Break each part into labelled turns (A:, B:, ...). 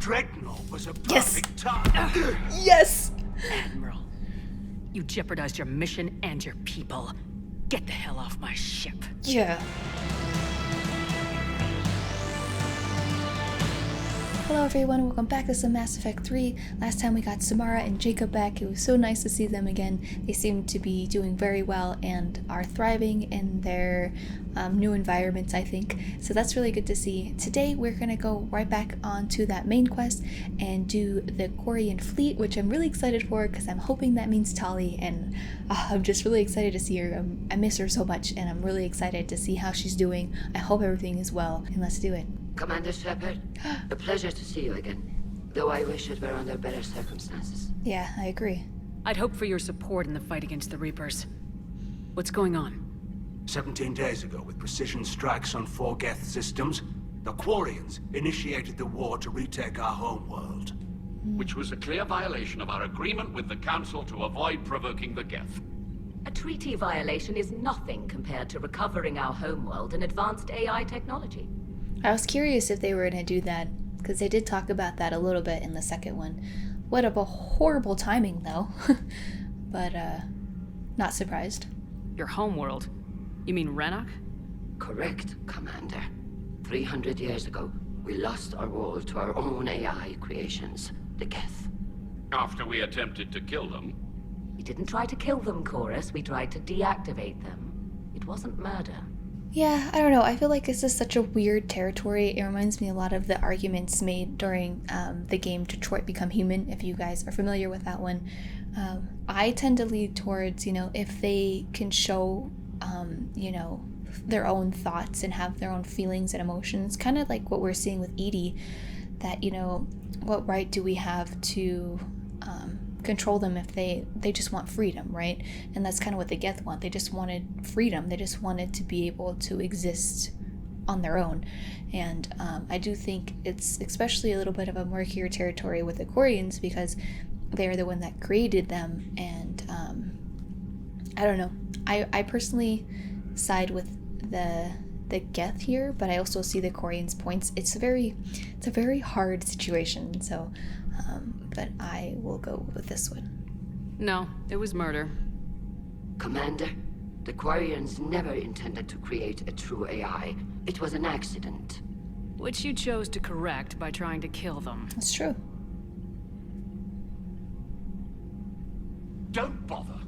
A: Dreadnought was a
B: Yes.
A: perfect target.
B: Yes!
C: Admiral, you jeopardized your mission and your people. Get the hell off my ship.
B: Yeah. Hello everyone, welcome back to some Mass Effect 3. Last time we got Samara and Jacob back. It was so nice to see them again. They seem to be doing very well and are thriving in their new environments, I think. So that's really good to see. Today we're going to go right back onto that main quest and do the Quarian fleet, which I'm really excited for because I'm hoping that means Tali, and I'm just really excited to see her. I miss her so much and I'm really excited to see how she's doing. I hope everything is well, and let's do it.
D: Commander Shepard, a pleasure to see you again, though I wish it were under better circumstances.
B: Yeah, I agree.
C: I'd hope for your support in the fight against the Reapers. What's going on?
A: 17 days ago, with precision strikes on 4 Geth systems, the Quarians initiated the war to retake our homeworld.
E: Which was a clear violation of our agreement with the Council to avoid provoking the Geth.
F: A treaty violation is nothing compared to recovering our homeworld and advanced AI technology.
B: I was curious if they were going to do that, because they did talk about that a little bit in the second one. What a horrible timing, though. But, not surprised.
C: Your homeworld? You mean Renok?
D: Correct, Commander. 300 years ago, we lost our world to our own AI creations, the Geth.
E: After we attempted to kill them.
F: We didn't try to kill them, Chorus. We tried to deactivate them. It wasn't murder.
B: Yeah, I don't know. I feel like this is such a weird territory. It reminds me a lot of the arguments made during the game Detroit Become Human, if you guys are familiar with that one. I tend to lead towards, if they can show, their own thoughts and have their own feelings and emotions, kind of like what we're seeing with Edie, that, what right do we have to control them if they just want freedom, right? And that's kind of what the Geth want. They just wanted freedom. They just wanted to be able to exist on their own. And I do think it's especially a little bit of a murkier territory with the Quarians because they're the one that created them. And I don't know. I personally side with the Geth here, but I also see the Quarians' points. It's a very hard situation. So but I will go with this one.
C: No, it was murder.
D: Commander, the Quarians never intended to create a true AI. It was an accident.
C: Which you chose to correct by trying to kill them.
B: That's true.
E: Don't bother.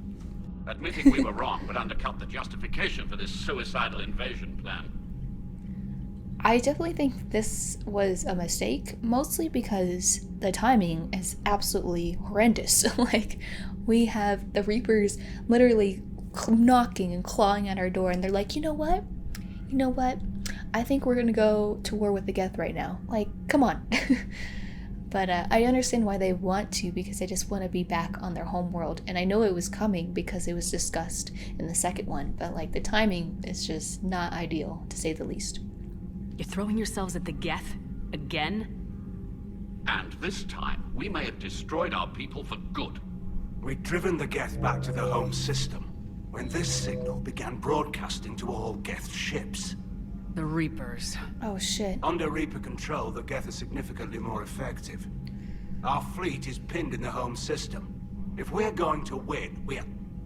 E: Admitting we were wrong would undercut the justification for this suicidal invasion plan.
B: I definitely think this was a mistake, mostly because the timing is absolutely horrendous. Like, we have the Reapers literally knocking and clawing at our door, and they're like, you know what? I think we're gonna go to war with the Geth right now. Like, come on. But I understand why they want to, because they just want to be back on their homeworld. And I know it was coming because it was discussed in the second one, but like the timing is just not ideal, to say the least.
C: You're throwing yourselves at the Geth? Again?
E: And this time, we may have destroyed our people for good.
A: We'd driven the Geth back to the home system when this signal began broadcasting to all Geth ships.
C: The Reapers.
B: Oh shit.
A: Under Reaper control, the Geth are significantly more effective. Our fleet is pinned in the home system. If we're going to win,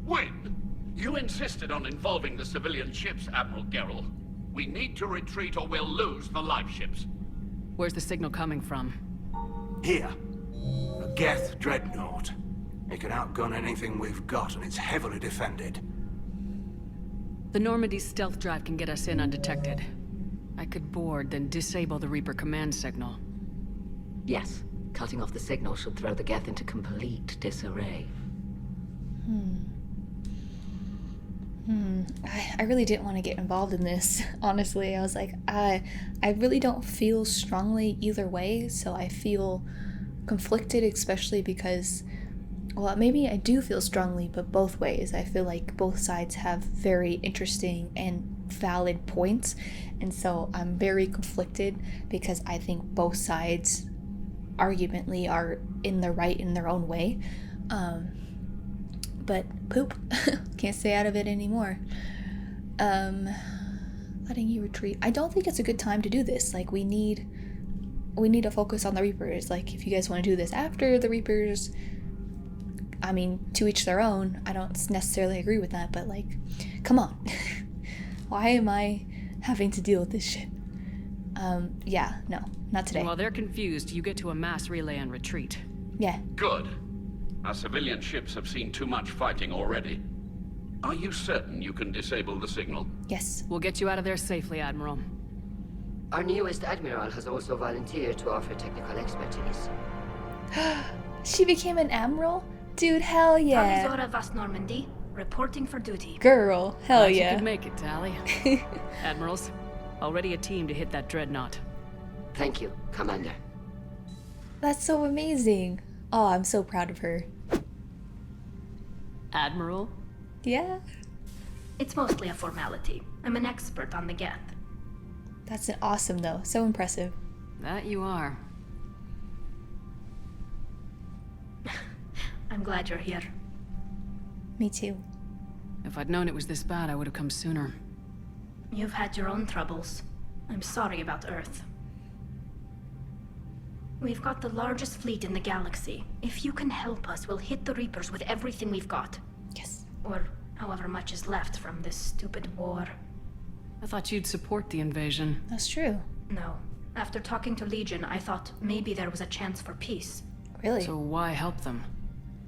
E: Win? You insisted on involving the civilian ships, Admiral Gerrel. We need to retreat or we'll lose the live ships.
C: Where's the signal coming from?
A: Here. A Geth dreadnought. It can outgun anything we've got, and it's heavily defended.
C: The Normandy's stealth drive can get us in undetected. I could board, then disable the Reaper command signal.
F: Yes, cutting off the signal should throw the Geth into complete disarray.
B: I really didn't want to get involved in this, honestly. I was like, I really don't feel strongly either way, so I feel conflicted, especially because, well, maybe I do feel strongly, but both ways. I feel like both sides have very interesting and valid points, and so I'm very conflicted because I think both sides argumentally are in the right in their own way. But poop, can't stay out of it anymore. Letting you retreat. I don't think it's a good time to do this. Like, we need we need to focus on the Reapers. Like, if you guys want to do this after the Reapers, I mean, to each their own. I don't necessarily agree with that, but like, come on. Why am I having to deal with this shit? Yeah, no, not today.
C: While they're confused, you get to a mass relay and retreat.
B: Yeah.
E: Good. Our civilian ships have seen too much fighting already. Are you certain you can disable the signal?
B: Yes.
C: We'll get you out of there safely, Admiral.
D: Our newest Admiral has also volunteered to offer technical expertise.
B: She became an Admiral? Dude, hell yeah.
G: Tali Vast Normandy, reporting for duty.
B: Girl, hell
C: Glad you
B: yeah.
C: could make it, Tali. Admirals, already a team to hit that dreadnought.
D: Thank you, Commander.
B: That's so amazing. Oh, I'm so proud of her.
C: Admiral?
B: Yeah.
G: It's mostly a formality. I'm an expert on the Geth.
B: That's awesome, though. So impressive.
C: That you are.
G: I'm glad you're here.
B: Me too.
C: If I'd known it was this bad, I would have come sooner.
G: You've had your own troubles. I'm sorry about Earth. We've got the largest fleet in the galaxy. If you can help us, we'll hit the Reapers with everything we've got.
B: Yes.
G: Or however much is left from this stupid war.
C: I thought you'd support the invasion.
B: That's true.
G: No. After talking to Legion, I thought maybe there was a chance for peace.
B: Really?
C: So why help them?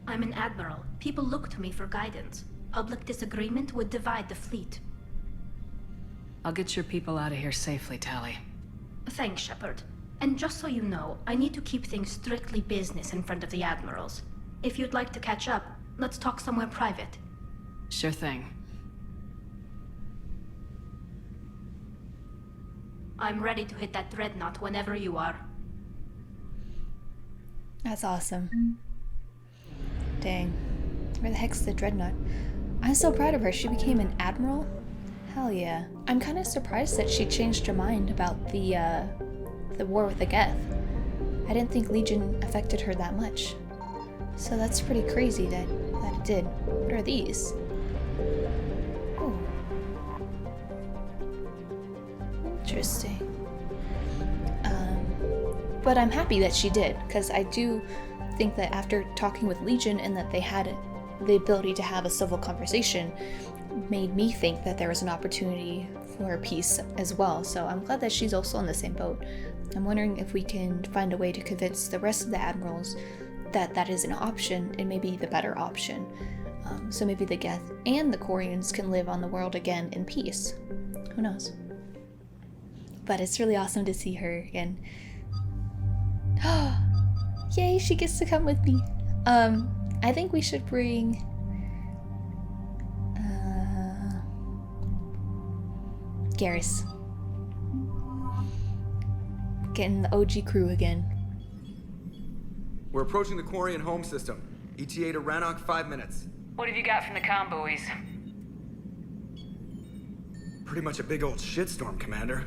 G: I'm an Admiral. People look to me for guidance. Public disagreement would divide the fleet.
C: I'll get your people out of here safely, Tali.
G: Thanks, Shepard. And just so you know, I need to keep things strictly business in front of the Admirals. If you'd like to catch up, let's talk somewhere private.
C: Sure thing.
G: I'm ready to hit that dreadnought whenever you are.
B: That's awesome. Dang. Where the heck's the dreadnought? I'm so proud of her. She became an Admiral? Hell yeah. I'm kind of surprised that she changed her mind about the war with the Geth. I didn't think Legion affected her that much. So that's pretty crazy that it did. What are these? Oh. Interesting. But I'm happy that she did, because I do think that after talking with Legion and that they had the ability to have a civil conversation, made me think that there was an opportunity for peace as well. So I'm glad that she's also on the same boat. I'm wondering if we can find a way to convince the rest of the Admirals that that is an option and maybe the better option. So maybe the Geth and the Quarians can live on the world again in peace. Who knows? But it's really awesome to see her again. Yay, she gets to come with me. I think we should bring Garrus. Getting the OG crew again.
H: We're approaching the Quarian home system. ETA to Rannoch, 5 minutes.
C: What have you got from the comm buoys?
H: Pretty much a big old shitstorm, Commander.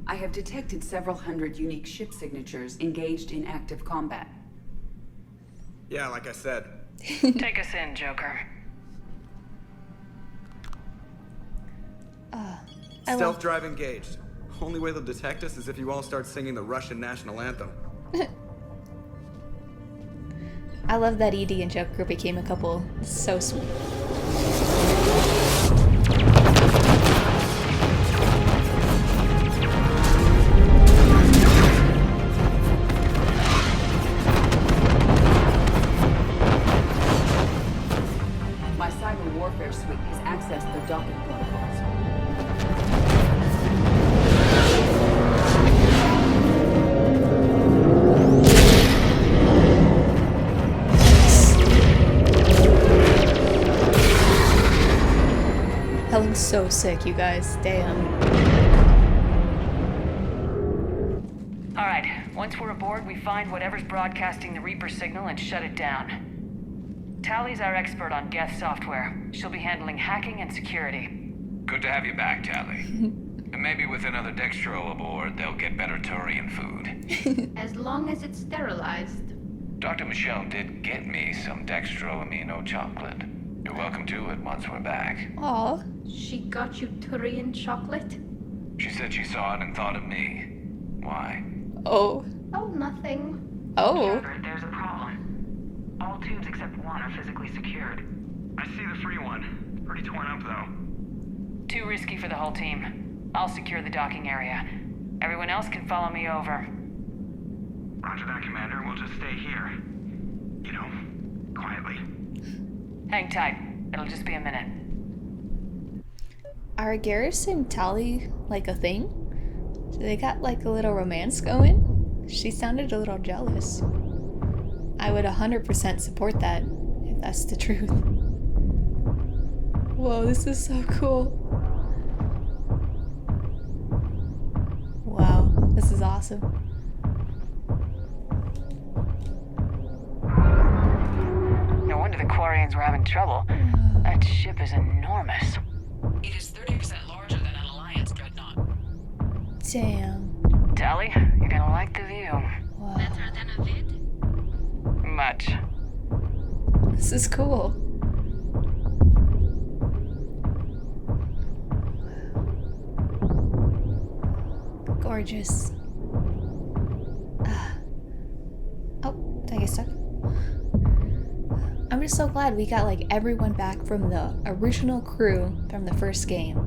I: I have detected several hundred unique ship signatures engaged in active combat.
H: Yeah, like I said.
C: Take us in, Joker.
H: Stealth drive engaged. Only way they'll detect us is if you all start singing the Russian national anthem.
B: I love that Edie and Joker became a couple. It's so sweet.
I: My cyber warfare suite has accessed their docking protocols.
B: That looks so sick, you guys. Damn.
C: Alright, once we're aboard, we find whatever's broadcasting the Reaper signal and shut it down. Tali's our expert on Geth software. She'll be handling hacking and security.
J: Good to have you back, Tali. And maybe with another dextro aboard, they'll get better Turian food.
F: As long as it's sterilized.
J: Dr. Michelle did get me some dextro amino chocolate. You're welcome to it once we're back.
B: Aw.
F: She got you Turian chocolate?
J: She said she saw it and thought of me. Why?
B: Oh.
G: Oh, nothing.
B: Oh.
C: Shepard, there's a problem. All tubes except one are physically secured.
H: I see the free one. It's pretty torn up, though.
C: Too risky for the whole team. I'll secure the docking area. Everyone else can follow me over.
H: Roger that, Commander. We'll just stay here. You know, quietly.
C: Hang tight. It'll just be a minute.
B: Are Garrus and Tali like a thing? So they got like a little romance going? She sounded a little jealous. I would 100% support that, if that's the truth. Whoa, this is so cool. Wow, this is awesome.
C: No wonder the Quarians were having trouble. That ship is enormous.
K: It is 30% larger than an Alliance dreadnought.
B: Damn.
C: Tali, you're gonna like the view.
B: Wow.
G: Better than a vid?
C: Much.
B: This is cool. Gorgeous. Oh, did I get stuck? I'm just so glad we got like everyone back from the original crew from the first game.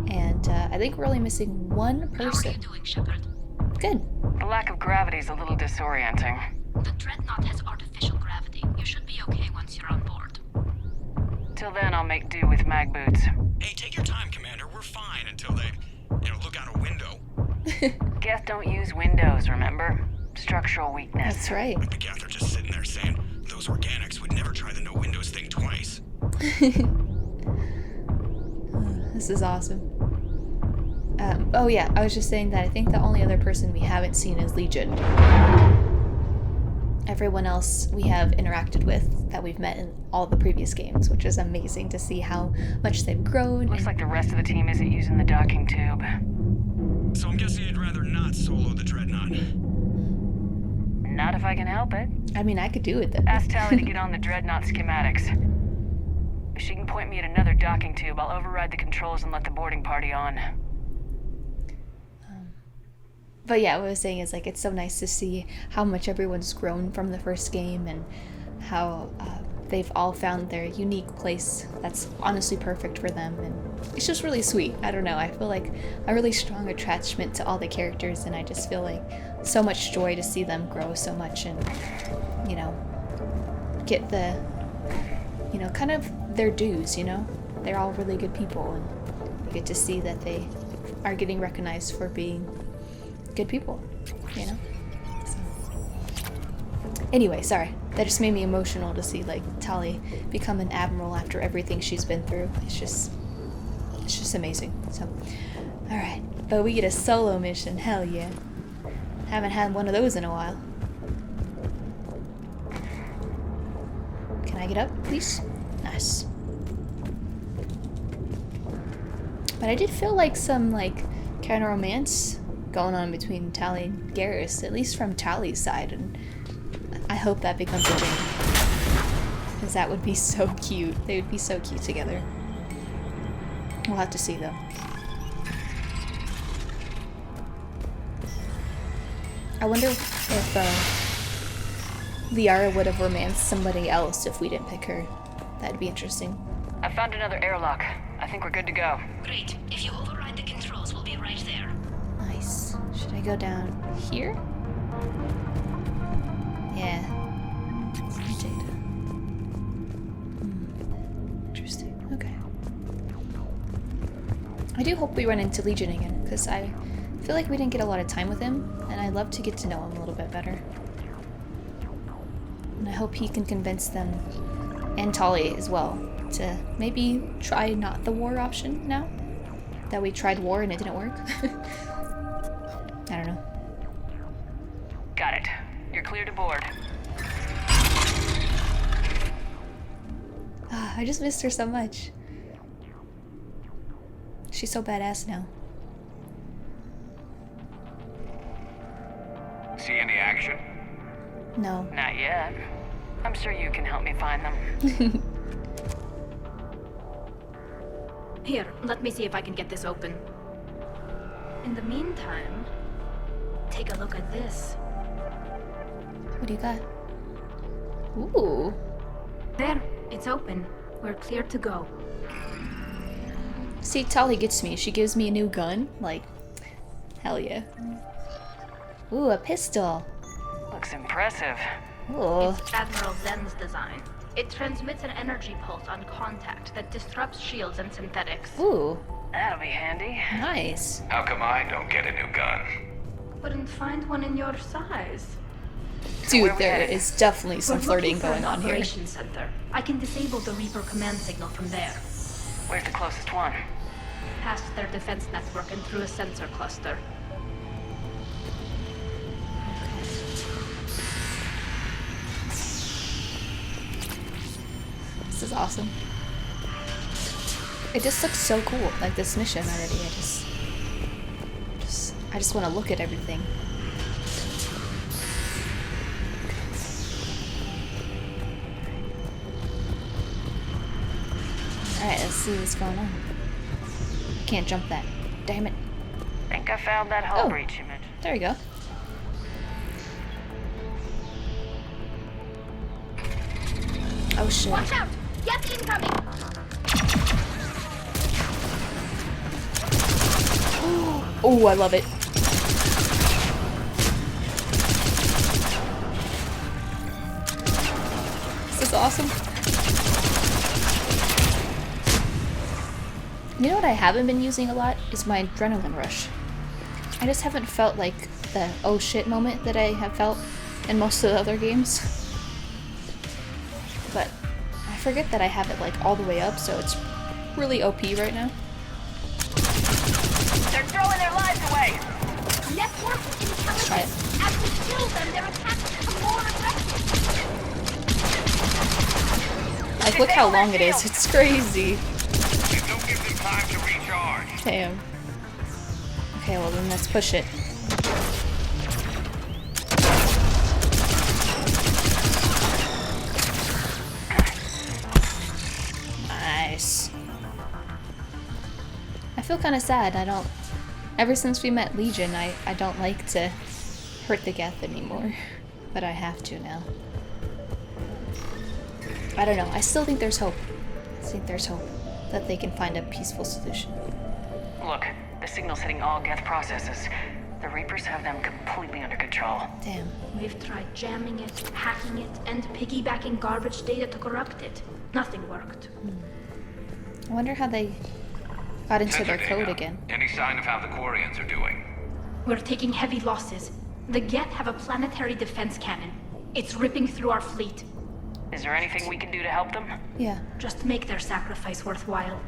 B: And I think we're only missing one person.
G: How are you doing, Shepard?
B: Good.
C: The lack of gravity is a little disorienting.
G: The dreadnought has artificial gravity. You should be okay once you're on board.
C: Till then, I'll make do with mag boots.
H: Hey, take your time, Commander. We're fine until they, look out a window.
C: Geth don't use windows, remember? Structural weakness.
B: That's right.
H: The Geth are just sitting there saying, those organics would never try the no windows thing twice.
B: This is awesome. Oh yeah, I was just saying that I think the only other person we haven't seen is Legion. Everyone else we have interacted with that we've met in all the previous games, which is amazing to see how much they've grown.
C: Looks like the rest of the team isn't using the docking tube.
H: So I'm guessing you'd rather not solo the Dreadnought.
C: Not if I can help it.
B: I mean, I could do it then.
C: Ask Tali to get on the Dreadnought schematics. If she can point me at another docking tube, I'll override the controls and let the boarding party on.
B: But yeah, what I was saying is like it's so nice to see how much everyone's grown from the first game and how they've all found their unique place that's honestly perfect for them, and it's just really sweet. I don't know, I feel like a really strong attachment to all the characters, and I just feel like so much joy to see them grow so much and, you know, get the, you know, kind of their dues, you know? They're all really good people, and you get to see that they are getting recognized for being good people, you know? So. Anyway, sorry. That just made me emotional to see, like, Tali become an admiral after everything she's been through. It's just amazing. So, alright. But we get a solo mission. Hell yeah. Haven't had one of those in a while. Can I get up, please? Nice. But I did feel like some, like, kind of romance going on between Tali and Garrus, at least from Tali's side, and I hope that becomes a thing, because that would be so cute. They would be so cute together. We'll have to see, though. I wonder if Liara would have romanced somebody else if we didn't pick her. That'd be interesting.
C: I found another airlock. I think we're good to go.
G: Great. If you override the controls, we'll be right there.
B: Nice. Should I go down here? Yeah. Some data. Interesting. Okay. I do hope we run into Legion again, because I feel like we didn't get a lot of time with him, and I'd love to get to know him a little bit better. And I hope he can convince them, and Tali as well, to maybe try not the war option now that we tried war and it didn't work. I don't know.
C: Got it. You're clear to board.
B: I just missed her so much. She's so badass now.
J: See any action?
B: No.
C: Not yet. I'm sure you can help me find them.
G: Here, let me see if I can get this open. In the meantime, take a look at this.
B: What do you got? Ooh.
G: There, it's open. We're clear to go.
B: See, Tali gets me. She gives me a new gun. Like, hell yeah. Ooh, a pistol.
C: Looks impressive.
B: Ooh.
G: It's Admiral Zen's design. It transmits an energy pulse on contact that disrupts shields and synthetics.
B: Ooh.
C: That'll be handy.
B: Nice.
J: How come I don't get a new gun?
G: Couldn't find one in your size.
B: Dude, there is definitely some
G: We're
B: flirting
G: looking for
B: going
G: an
B: on here.
G: operations center. I can disable the Reaper command signal from there.
C: Where's the closest one?
G: Past their defense network and through a sensor cluster.
B: This is awesome. It just looks so cool, like this mission already. I just want to look at everything. Alright, let's see what's going on. Can't jump that. Damn it.
C: Think I found that hull
B: Oh.
C: breach you mentioned.
B: There you go. Oh shit.
G: Watch out! Geth incoming!
B: Oh, I love it. This is awesome. You know what I haven't been using a lot is my adrenaline rush. I just haven't felt like the oh shit moment that I have felt in most of the other games. But I forget that I have it like all the way up, so it's really OP right now.
C: They're throwing their lives away!
G: Network
B: Let's try it.
G: intelligence! As we kill them, their attacks become more aggressive!
B: Like, look how long it is. It's crazy.
J: Don't give them time to recharge.
B: Damn. Okay, well then let's push it. Nice. I feel kind of sad. Ever since we met Legion, I don't like to hurt the Geth anymore. But I have to now. I don't know. I still think there's hope. I think there's hope that they can find a peaceful solution.
C: Look, the signal's hitting all Geth processes. The Reapers have them completely under control.
B: Damn.
G: We've tried jamming it, hacking it, and piggybacking garbage data to corrupt it. Nothing worked.
B: I wonder how they got into
J: Sensor
B: their code
J: data.
B: again.
J: Any sign of how the Quarians are doing?
G: We're taking heavy losses. The Geth have a planetary defense cannon. It's ripping through our fleet.
C: Is there anything we can do to help them?
B: Yeah.
G: Just make their sacrifice worthwhile.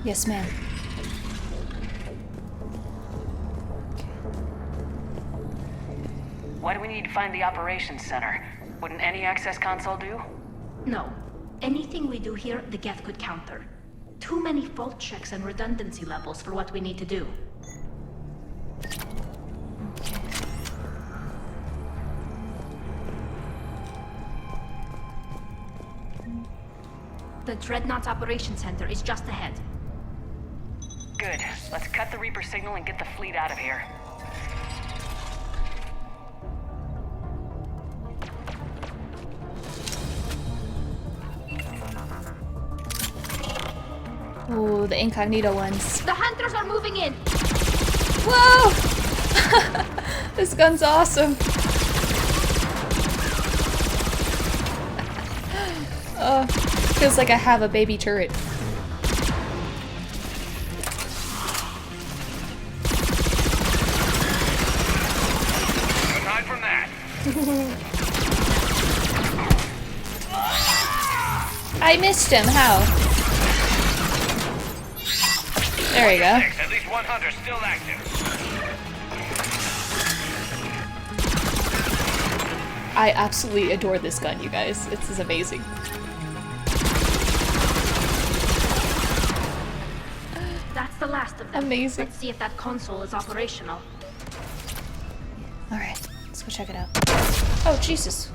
B: Yes, ma'am.
C: Why do we need to find the operations center? Wouldn't any access console do?
G: No. Anything we do here, the Geth could counter. Too many fault checks and redundancy levels for what we need to do. The Dreadnought's Operations Center is just ahead.
C: Good. Let's cut the Reaper signal and get the fleet out of here.
B: Ooh, the incognito ones.
G: The hunters are moving in!
B: Whoa! This gun's awesome. Oh, feels like I have a baby turret.
J: Aside from that,
B: I missed him. How? There you go.
J: at least one hunter still active.
B: I absolutely adore this gun, you guys. This is amazing.
G: That's the last of them.
B: Amazing.
G: Let's see if that console is operational.
B: Alright, let's go check it out. Oh, Jesus.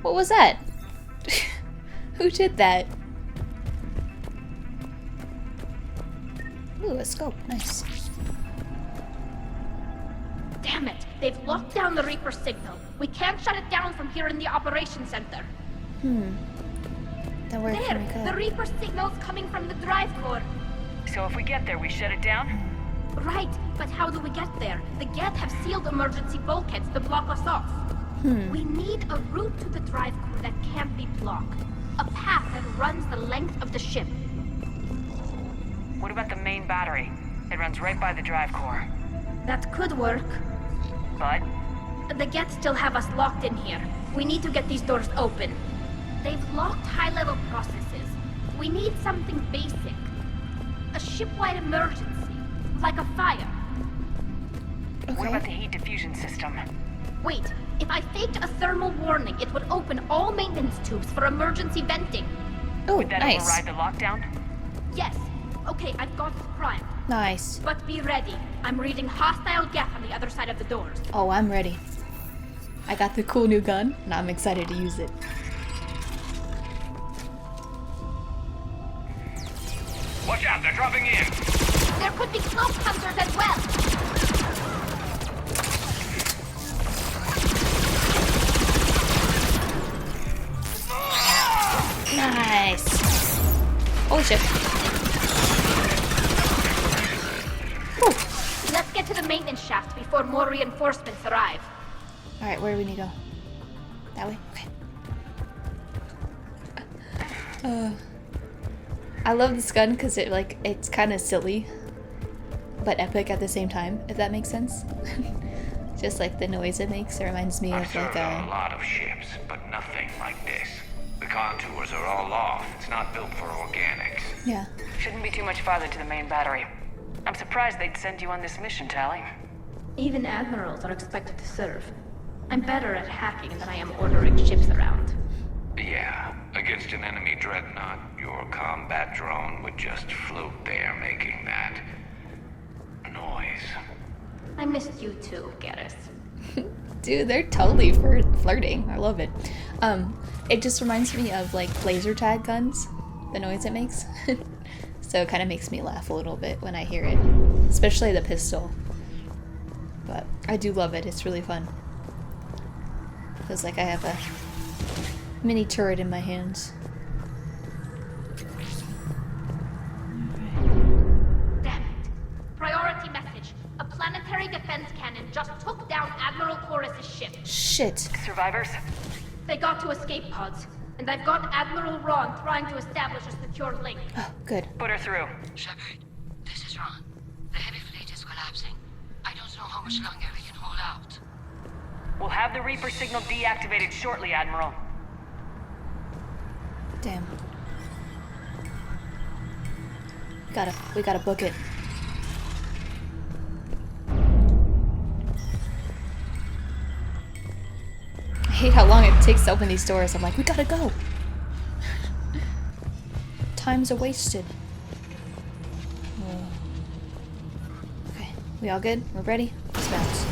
B: What was that? Who did that? Ooh, a scope. Nice.
G: Damn it! They've locked down the Reaper signal. We can't shut it down from here in the operations center.
B: Then where
G: There!
B: can we go?
G: The Reaper signal's coming from the drive core.
C: So if we get there, we shut it down?
G: Right, but how do we get there? The Geth have sealed emergency bulkheads to block us off. We need a route to the drive core that can't be blocked. A path that runs the length of the ship.
C: What about the main battery? It runs right by the drive core.
G: That could work.
C: But
G: The Geth still have us locked in here. We need to get these doors open. They've locked high-level processes. We need something basic. A ship-wide emergency. Like a fire.
C: what about the heat diffusion system?
G: Wait, if I faked a thermal warning, it would open all maintenance tubes for emergency venting.
B: Oh,
C: Would that
B: nice.
C: override the lockdown?
G: Yes. Okay, I've got the prime.
B: Nice.
G: But be ready. I'm reading hostile Geth on the other side of the doors.
B: Oh, I'm ready. I got the cool new gun, and I'm excited to use it.
J: Watch out, they're dropping in.
G: There could be cloak hunters as well.
B: Nice. Holy shit. Whew.
G: Let's get to the maintenance shaft before more reinforcements arrive.
B: Alright, where do we need to go? That way? Okay. I love this gun because it's kind of silly, but epic at the same time, if that makes sense. Just like the noise it makes, it reminds me
J: I've
B: of
J: served
B: like
J: on a lot of ships, but nothing like this. The contours are all off. It's not built for organics.
B: yeah.
C: Shouldn't be too much farther to the main battery. I'm surprised they'd send you on this mission, Tali.
G: Even admirals are expected to serve. I'm better at hacking than I am ordering ships around.
J: Yeah, against an enemy dreadnought, your combat drone would just float there making that noise.
G: I missed you too, Garrus.
B: Dude, they're totally flirting. I love it. It just reminds me of like laser tag guns, the noise it makes. So it kind of makes me laugh a little bit when I hear it, especially the pistol. But I do love it. It's really fun. Feels like I have a mini turret in my hands.
G: Damn it. Priority message. A planetary defense cannon just took down Admiral Chorus's ship.
B: Shit.
C: Survivors?
G: They got to escape pods, and I've got Admiral Ron trying to establish a secure link.
B: Oh, good.
C: Put her through.
D: Shepard, this is Ron. The heavy fleet is collapsing. I don't know how much longer we can hold out.
C: We'll have the Reaper signal deactivated shortly, Admiral.
B: Damn. We gotta book it. I hate how long it takes to open these doors. I'm like, we gotta go. Times are wasted. Okay, we all good? We're ready? Let's bounce.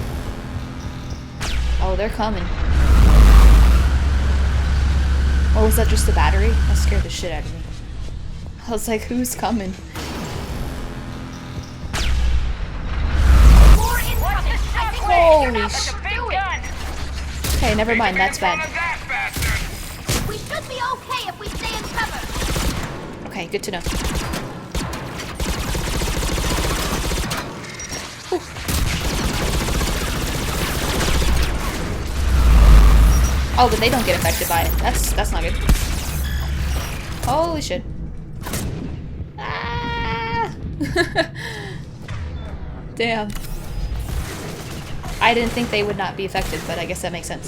B: Oh, they're coming. Or was that just the battery? That scared the shit out of me. I was like, who's coming?
G: More incoming!
B: Holy shit. Okay, never mind, that's bad.
G: We should be okay if we stay in cover.
B: Okay, good to know. Whew. Oh, but they don't get affected by it. That's not good. Holy shit. Ah! Damn. I didn't think they would not be affected, but I guess that makes sense.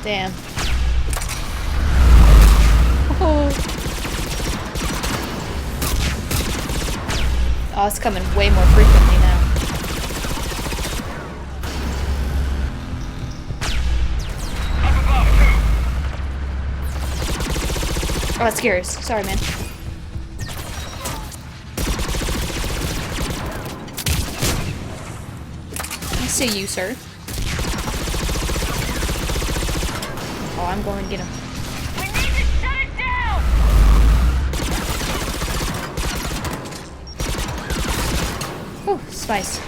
B: Damn. Oh. Oh, it's coming way more frequently now. Oh, that scares. Sorry, man. I see you, sir. Oh, I'm going to get him.
C: We need to shut it down!
B: Whew, spice.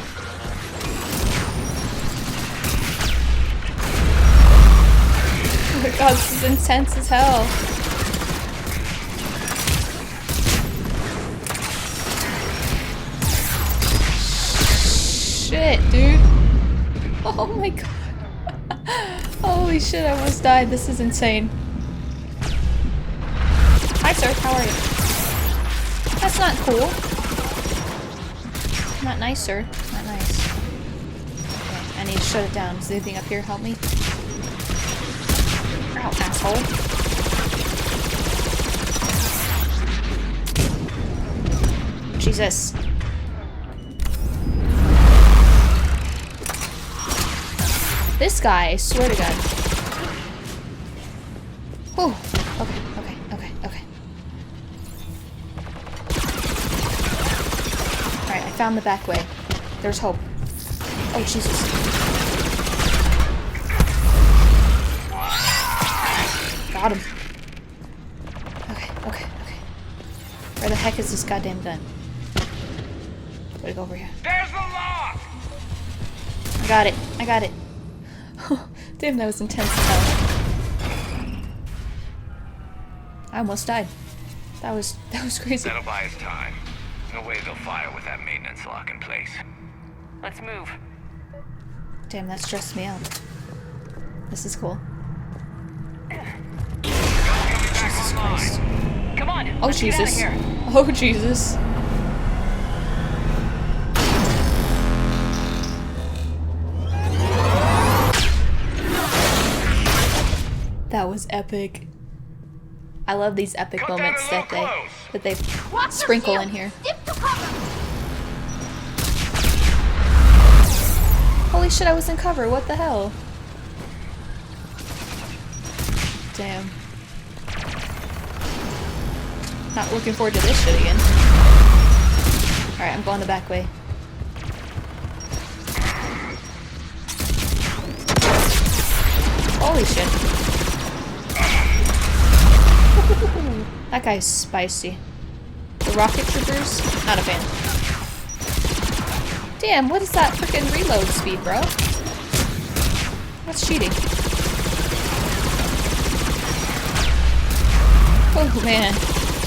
B: Oh my god, this is intense as hell. Shit, dude. Oh my god. Holy shit, I almost died. This is insane. Hi, sir. How are you? That's not cool. Not nice, sir. Not nice. Okay, I need to shut it down. Is there anything up here? Help me. Ow, asshole. Jesus. This guy, I swear to God. Oh, okay. Alright, I found the back way. There's hope. Oh, Jesus. Got him. Okay. Where the heck is this goddamn gun? Gotta go over here.
J: There's the lock!
B: I got it. Damn, that was intense as hell. I almost died. That was crazy.
J: That'll buy us time. No way they'll fire with that maintenance lock in place.
C: Let's move.
B: Damn, that stressed me out. This is cool. Jesus Christ.
C: Come on.
B: Oh,
C: let's get out of
B: Jesus.
C: here.
B: Oh, Jesus. That was epic. I love these epic moments that they sprinkle in here. Holy shit, I was in cover. What the hell? Damn. Not looking forward to this shit again. Alright, I'm going the back way. Holy shit. That guy's spicy. The rocket troopers? Not a fan. Damn, what is that freaking reload speed, bro? That's cheating. Oh man.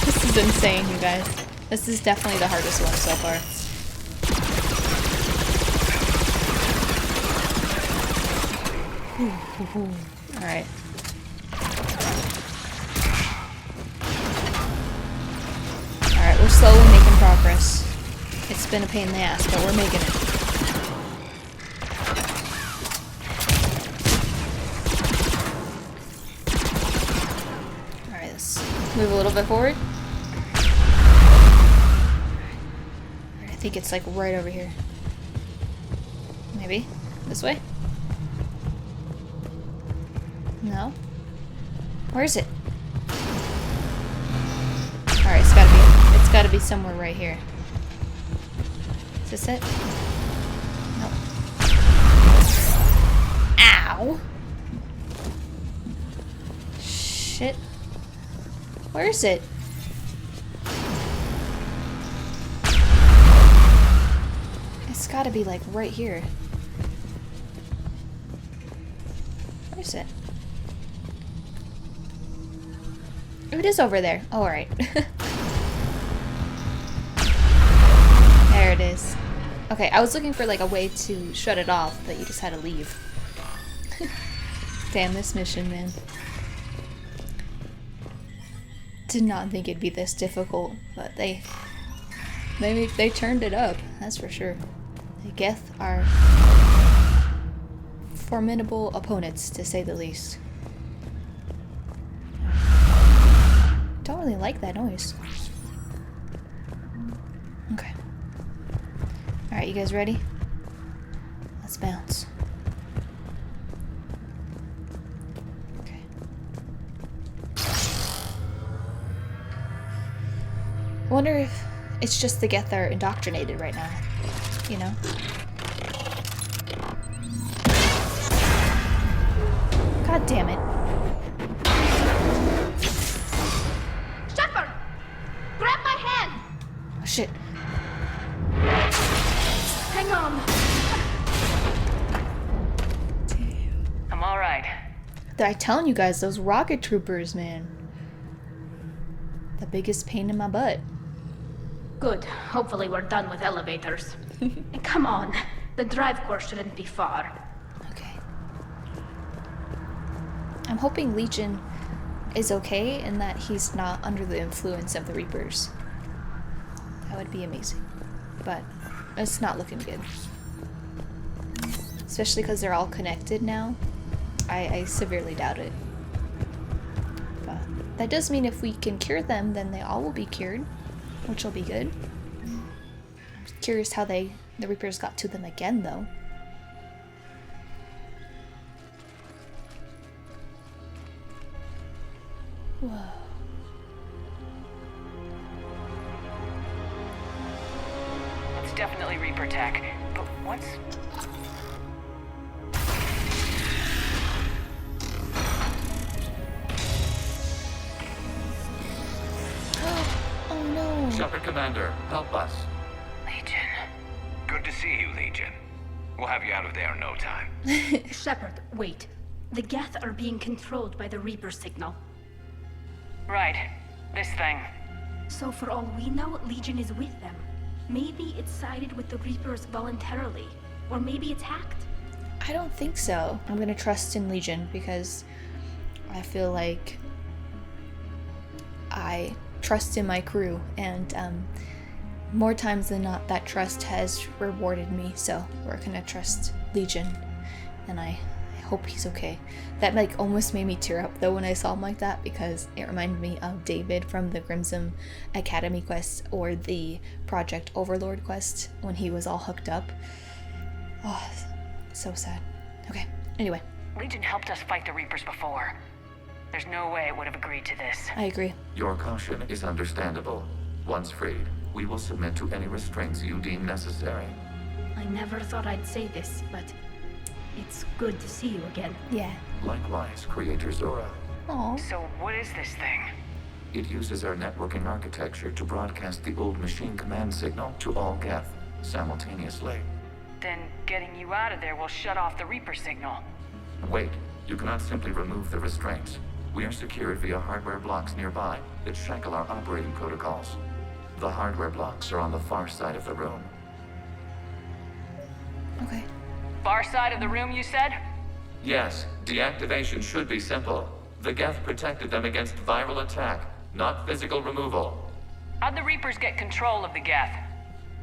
B: This is insane, you guys. This is definitely the hardest one so far. Alright. Alright, we're slowly making progress. It's been a pain in the ass, but we're making it. Alright, let's move a little bit forward. I think it's like right over here. Maybe? This way? No? Where is it? Alright, it's gotta be somewhere right here. Is this it? Nope. Ow! Shit. Where is it? It's gotta be like right here. Where is it? Oh, it is over there. Oh, alright. There it is. Okay, I was looking for like a way to shut it off, but you just had to leave. Damn, this mission, man. Did not think it'd be this difficult, but they turned it up, that's for sure. The Geth are formidable opponents, to say the least. Don't really like that noise. Okay. Alright, you guys ready? Let's bounce. Okay. I wonder if it's just the Geth that are indoctrinated right now. You know? God damn it.
G: Shepard! Grab my hand!
B: Oh shit.
G: Hang on.
C: I'm all right.
B: I'm telling you guys, those rocket troopers, man. The biggest pain in my butt.
G: Good. Hopefully we're done with elevators. Come on. The drive course shouldn't be far.
B: Okay. I'm hoping Legion is okay and that he's not under the influence of the Reapers. That would be amazing. But it's not looking good. Especially because they're all connected now. I severely doubt it. But that does mean if we can cure them, then they all will be cured, which will be good. I'm curious how the Reapers got to them again, though. Whoa.
C: It's definitely Reaper tech, but what's...
B: Oh no!
J: Shepard Commander, help us.
C: Legion.
J: Good to see you, Legion. We'll have you out of there in no time.
G: Shepard, wait. The Geth are being controlled by the Reaper signal.
C: Right. This thing.
G: So for all we know, Legion is with them. Maybe it sided with the Reapers voluntarily. Or maybe it's hacked.
B: I don't think so. I'm gonna trust in Legion because I feel like I trust in my crew, and more times than not that trust has rewarded me, so we're gonna trust Legion, and I hope he's okay. That like almost made me tear up though when I saw him like that, because it reminded me of David from the Grimson Academy quest or the Project Overlord quest when he was all hooked up. Oh, so sad. Okay, anyway.
C: Legion helped us fight the Reapers before. There's no way it would have agreed to this.
B: I agree.
L: Your caution is understandable. Once freed, we will submit to any restraints you deem necessary.
G: I never thought I'd say this, but it's good to see you again.
B: Yeah.
L: Likewise, Creator Zora.
B: Aww.
C: So what is this thing?
L: It uses our networking architecture to broadcast the old machine command signal to all Geth simultaneously.
C: Then getting you out of there will shut off the Reaper signal.
L: Wait, you cannot simply remove the restraints. We are secured via hardware blocks nearby that shackle our operating protocols. The hardware blocks are on the far side of the room.
B: Okay.
C: Far side of the room, you said?
L: Yes, deactivation should be simple. The Geth protected them against viral attack, not physical removal.
C: How'd the Reapers get control of the Geth?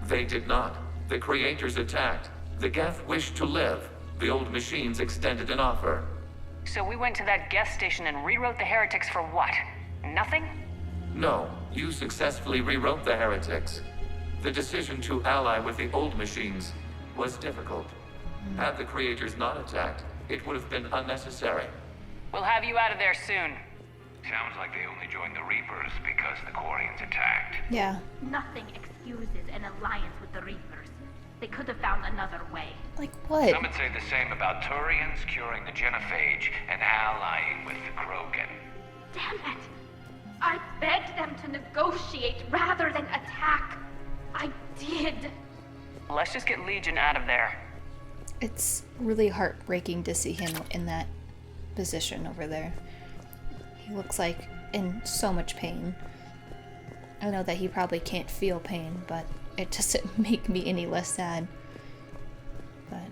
L: They did not. The Creators attacked. The Geth wished to live. The old machines extended an offer.
C: So we went to that Geth station and rewrote the heretics for what? Nothing?
L: No, you successfully rewrote the heretics. The decision to ally with the old machines was difficult. Had the Creators not attacked, it would have been unnecessary.
C: We'll have you out of there soon.
J: Sounds like they only joined the Reapers because the Quarians attacked.
B: Yeah.
G: Nothing excuses an alliance with the Reapers. They could have found another way.
B: Like what?
J: Some would say the same about Turians curing the Genophage and allying with the Krogan.
G: Damn it! I begged them to negotiate rather than attack. I did.
C: Let's just get Legion out of there.
B: It's really heartbreaking to see him in that position over there. He looks like in so much pain. I know that he probably can't feel pain, but it doesn't make me any less sad. But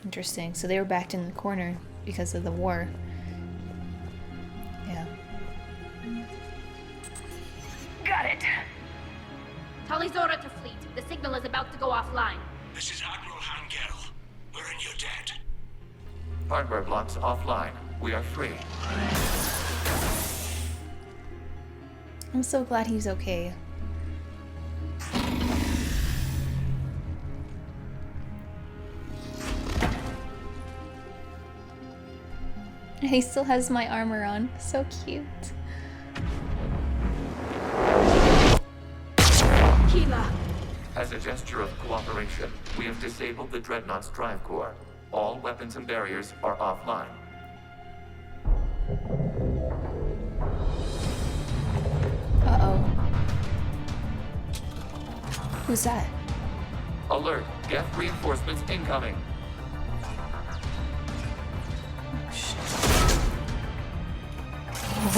B: interesting. So they were backed in the corner because of the war. Yeah.
C: Got it.
G: Tali Zora to fleet. The signal is about to go offline.
A: This is Admiral Hangel. We're in your debt.
L: Hardware blocks offline. We are free.
B: I'm so glad he's okay. He still has my armor on. So cute.
G: Keela.
L: As a gesture of cooperation, we have disabled the Dreadnought's drive core. All weapons and barriers are offline.
B: Uh-oh. Who's that?
L: Alert! Geth reinforcements incoming!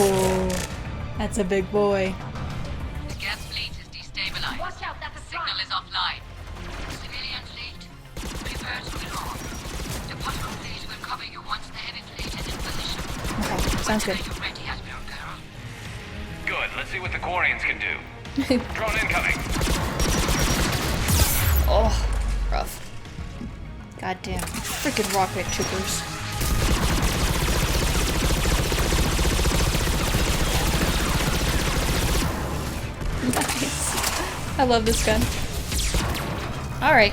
B: Oh, that's a big boy.
F: The Geth fleet is destabilized.
G: Watch out, that's a
F: Signal is offline. Civilian fleet, prepare to withdraw. The patrol fleet will cover you once the heavy fleet is in position.
B: Okay, sounds good.
F: Are you ready, Admiral Girl?
J: Good, let's see what the Quarians can do. Drone incoming.
B: Oh, rough. Goddamn. Freaking rocket troopers. Nice. I love this gun. Alright.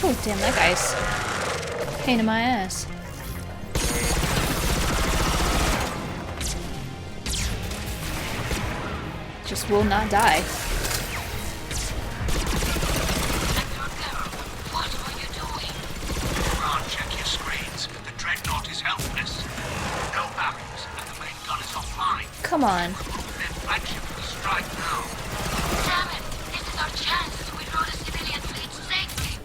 B: Oh, damn, that guy's pain in my ass. Just will not die.
F: What are you doing?
A: Ron, check your screens. The dreadnought is helpless. No barriers, and the main gun is offline.
B: Come on.
A: Their flagship will strike now.
F: Damn it! This is our chance to withdraw the civilian fleet safely.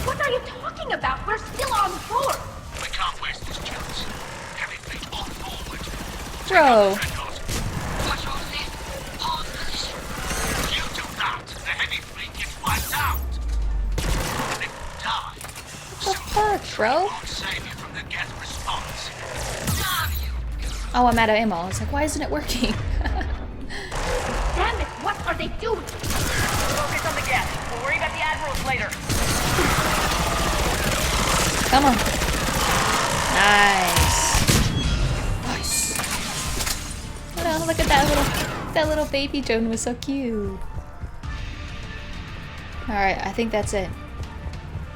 G: What are you talking about? We're still on board.
A: We can't waste this chance. Heavy fleet on forward.
B: Bro.
F: Patrol fleet, hold position.
A: You do that, the heavy fleet gets wiped out. And if we die,
B: What the fuck, bro?
A: won't save you from the Geth response.
F: Damn you!
B: Oh, I'm out of ammo. I was like, why isn't it working?
G: Damn it, what are they doing?
C: Focus on the Geth. We'll worry about the Admirals later.
B: Come on. Nice. Nice. Oh, look at that little baby drone was so cute. Alright, I think that's it.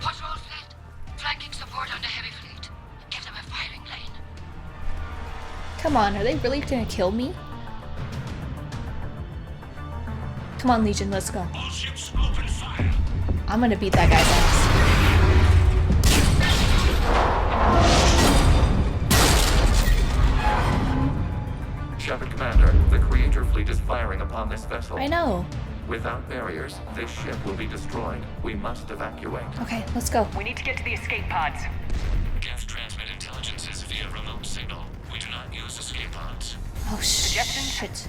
F: Patrol fleet, flanking support on the heavy fleet. Give them a firing lane.
B: Come on, are they really gonna kill me? Come on, Legion, let's go.
A: All ships open fire.
B: I'm gonna beat that guy's ass.
L: Shepard Commander, the Creator fleet is firing upon this vessel.
B: I know.
L: Without barriers, this ship will be destroyed. We must evacuate.
B: Okay, let's go.
C: We need to get to the escape pods.
J: Geth transmit intelligences via remote signal. We do not use escape pods.
B: Oh,
C: Suggestions?
B: shit.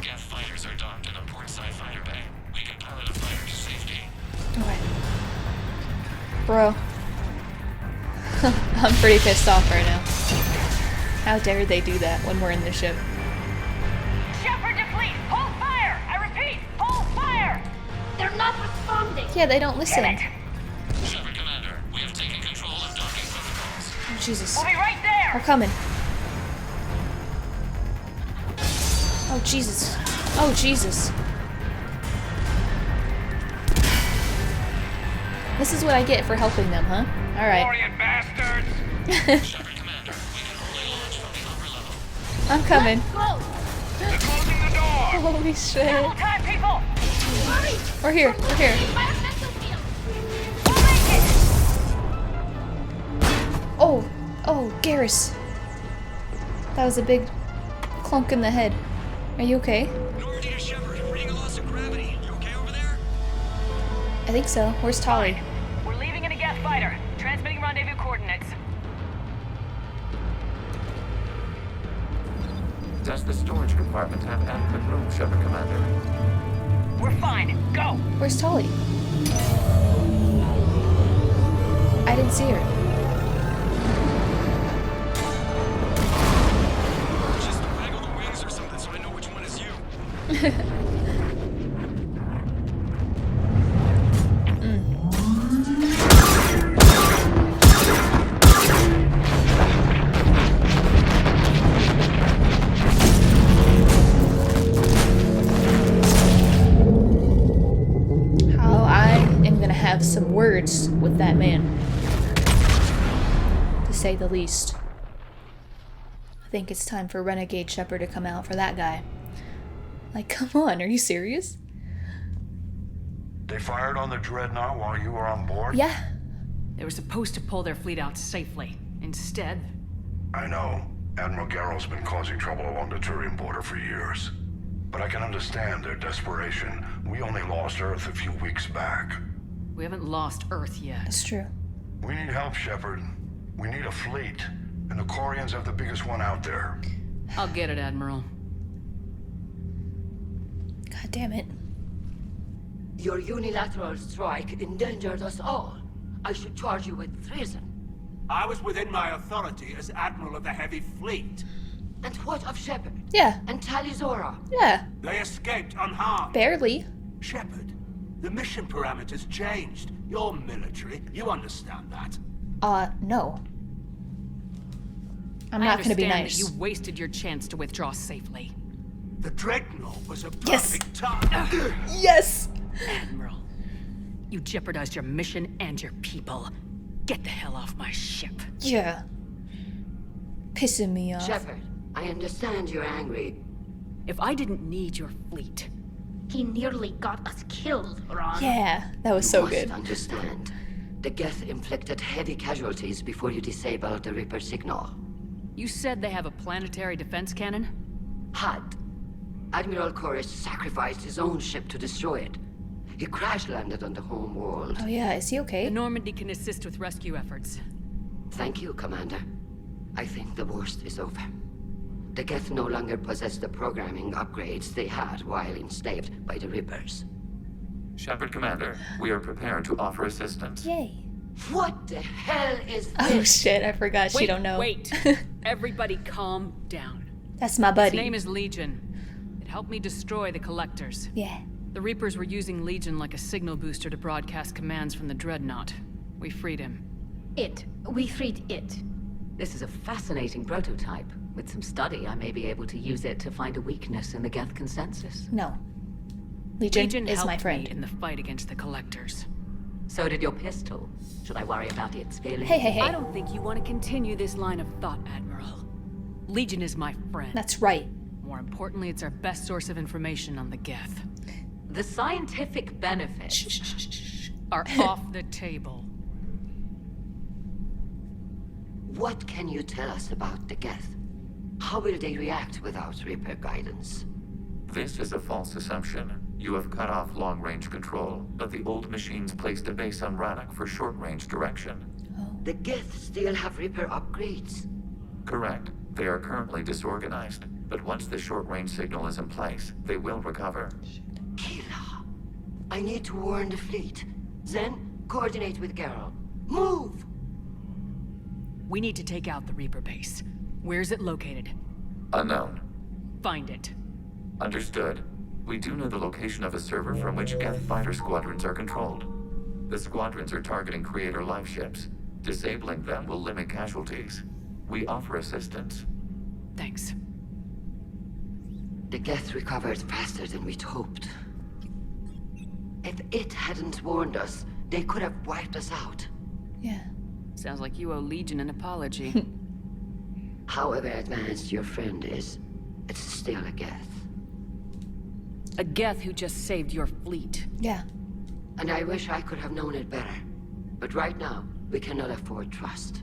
J: Geth fighters are docked in a portside fighter bay. We can pilot a fighter to safety.
B: Okay. Bro. I'm pretty pissed off right now. How dare they do that when we're in the ship?
C: Shepard to fleet! Hold fire! I repeat, hold fire!
G: They're not responding.
B: Yeah, they don't listen.
C: Damn it!
J: Shepard Commander, we have taken control of docking protocols.
B: Oh, Jesus.
C: We'll be right there!
B: We're coming. Oh, Jesus. Oh, Jesus. This is what I get for helping them, huh? Alright.
J: Quarian bastards! Shepard Commander, we can only launch from the upper level.
B: I'm coming.
G: Go.
J: They're closing the door!
B: Holy shit.
C: Double time, people!
G: Hurry.
B: We're here. We're here.
G: Environmental field.
C: We'll make it!
B: Oh. Oh, Garrus. That was a big clunk in the head. Are you okay?
H: Normandy to Shepard, reading a loss of gravity. You okay over there?
B: I think so. Where's Tali?
C: We're leaving in a Geth fighter. Transmitting rendezvous coordinates.
L: Does the storage compartment have adequate room, Shepard Commander?
C: We're fine. Go!
B: Where's Tali? I didn't see her.
H: Just waggle the wings or something so I know which one is you.
B: How I am gonna have some words with that man. To say the least. I think it's time for Renegade Shepard to come out for that guy. Like, come on, are you serious?
M: They fired on the dreadnought while you were on board?
B: Yeah.
K: They were supposed to pull their fleet out safely. Instead,
M: I know. Admiral Garrow's been causing trouble along the Turian border for years. But I can understand their desperation. We only lost Earth a few weeks back.
K: We haven't lost Earth yet.
B: That's true.
M: We need help, Shepard. We need a fleet. And the Quarians have the biggest one out there.
K: I'll get it, Admiral.
B: God damn it.
D: Your unilateral strike endangered us all. I should charge you with treason.
A: I was within my authority as Admiral of the Heavy Fleet.
D: And what of Shepard?
B: Yeah.
D: And Tali Zora?
B: Yeah.
A: They escaped unharmed.
B: Barely.
A: Shepard, the mission parameters changed. You're military. You understand that.
B: No. I'm not gonna be
K: I understand
B: nice.
K: that you wasted your chance to withdraw safely.
A: The Dreadnought was a
B: Yes.
A: perfect target.
B: Yes!
K: Admiral, you jeopardized your mission and your people. Get the hell off my ship.
B: Yeah. Pissing me off.
D: Shepard, I understand you're angry.
K: If I didn't need your fleet...
G: He nearly got us killed, Ron.
B: Yeah, that was so
D: You
B: good.
D: must understand. The Geth inflicted heavy casualties before you disabled the Reaper signal.
K: You said they have a planetary defense cannon?
D: Had. Admiral Koris sacrificed his own ship to destroy it. He crash-landed on the home world.
B: Oh yeah, is he okay?
K: The Normandy can assist with rescue efforts.
D: Thank you, Commander. I think the worst is over. The Geth no longer possess the programming upgrades they had while enslaved by the Reapers.
L: Shepard, Commander, we are prepared to offer assistance.
B: Yay.
D: What the hell is this?
B: Oh shit, I forgot she don't know.
K: Wait, everybody calm down.
B: That's my buddy.
K: His name is Legion. It helped me destroy the Collectors.
B: Yeah.
K: The Reapers were using Legion like a signal booster to broadcast commands from the Dreadnought. We freed him.
G: We freed it.
N: This is a fascinating prototype. With some study, I may be able to use it to find a weakness in the Geth consensus.
B: No. Legion is
K: helped
B: my friend.
K: me in the fight against the Collectors.
N: So did your pistol. Should I worry about its failing?
B: Hey.
K: I don't think you want to continue this line of thought, Admiral. Legion is my friend.
B: That's right.
K: More importantly, it's our best source of information on the Geth.
N: The scientific benefits
K: are off the table.
D: What can you tell us about the Geth? How will they react without Reaper guidance?
L: This is a false assumption. You have cut off long-range control, but the old machines placed a base on Rannoch for short-range direction.
D: The Geth still have Reaper upgrades?
L: Correct. They are currently disorganized, but once the short-range signal is in place, they will recover.
D: Kila, I need to warn the fleet. Then, coordinate with Garrow. Move!
K: We need to take out the Reaper base. Where is it located?
L: Unknown.
K: Find it.
L: Understood. We do know the location of a server from which Geth fighter squadrons are controlled. The squadrons are targeting Creator life ships. Disabling them will limit casualties. We offer assistance.
K: Thanks.
D: The Geth recovered faster than we'd hoped. If it hadn't warned us, they could have wiped us out.
B: Yeah.
K: Sounds like you owe Legion an apology.
D: However advanced your friend is, it's still a Geth.
K: A Geth who just saved your fleet.
B: Yeah.
D: And I wish I could have known it better. But right now, we cannot afford trust.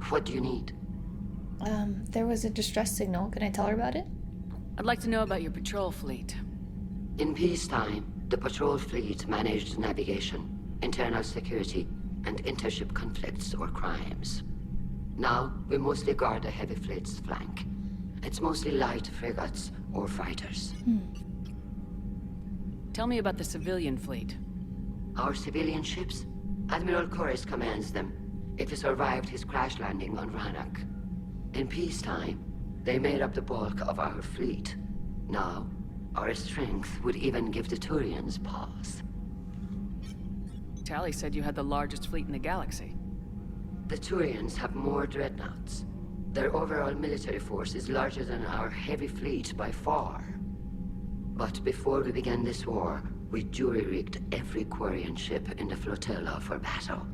D: What do you need?
B: There was a distress signal. Can I tell her about it?
K: I'd like to know about your patrol fleet.
D: In peacetime, the patrol fleet managed navigation, internal security, and intership conflicts or crimes. Now, we mostly guard the heavy fleet's flank. It's mostly light frigates or fighters.
K: Tell me about the civilian fleet.
D: Our civilian ships? Admiral Koris commands them. If he survived his crash landing on Rannoch. In peacetime, they made up the bulk of our fleet. Now, our strength would even give the Turians pause.
K: Tali said you had the largest fleet in the galaxy.
D: The Turians have more dreadnoughts. Their overall military force is larger than our heavy fleet by far. But before we began this war, we jury-rigged every Quarian ship in the flotilla for battle.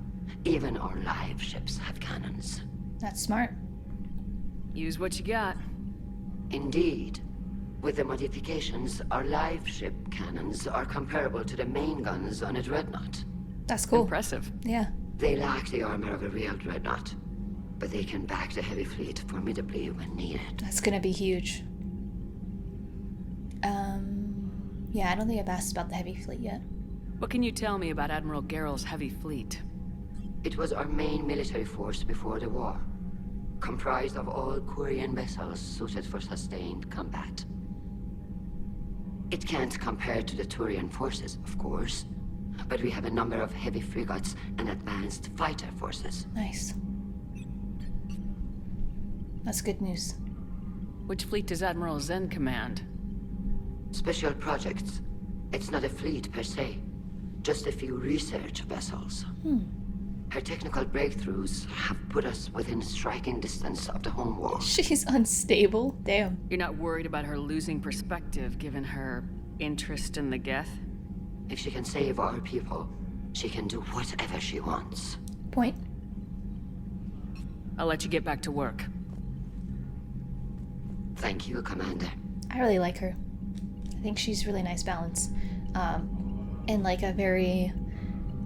D: Even our live ships have cannons.
B: That's smart.
K: Use what you got.
D: Indeed. With the modifications, our live ship cannons are comparable to the main guns on a dreadnought.
B: That's cool.
K: Impressive.
B: Yeah.
D: They lack the armor of a real dreadnought. but they can back the heavy fleet formidably when needed.
B: That's gonna be huge. Yeah, I don't think I've asked about the heavy fleet yet.
K: What can you tell me about Admiral Geral's heavy fleet?
D: It was our main military force before the war, comprised of all Quarian vessels suited for sustained combat. It can't compare to the Turian forces, of course, but we have a number of heavy frigates and advanced fighter forces.
B: Nice. That's good news.
K: Which fleet does Admiral Zen command?
D: Special projects. It's not a fleet per se, just a few research vessels. Her technical breakthroughs have put us within striking distance of the home world.
B: She's unstable. Damn.
K: You're not worried about her losing perspective given her interest in the Geth?
D: If she can save our people, she can do whatever she wants.
B: Point.
K: I'll let you get back to work.
D: Thank you, Commander.
B: I really like her. I think she's really nice balance. And like a very...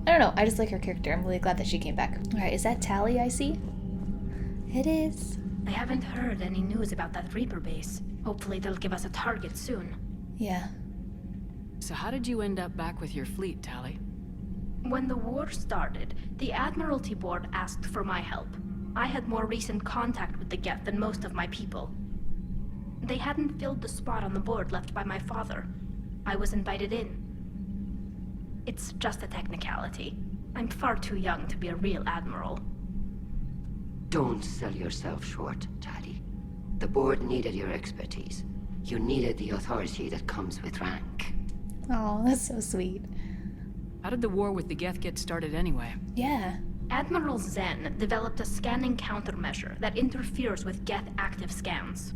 B: I don't know, I just like her character. I'm really glad that she came back. Alright, is that Tali I see? It is.
G: I haven't heard any news about that Reaper base. Hopefully they'll give us a target soon.
B: Yeah.
K: So how did you end up back with your fleet, Tali?
G: When the war started, the Admiralty Board asked for my help. I had more recent contact with the Geth than most of my people. They hadn't filled the spot on the board left by my father. I was invited in. It's just a technicality. I'm far too young to be a real admiral.
D: Don't sell yourself short, Tali. The board needed your expertise. You needed the authority that comes with rank.
B: Oh, that's so sweet.
K: How did the war with the Geth get started anyway?
B: Yeah.
G: Admiral Zen developed a scanning countermeasure that interferes with Geth active scans.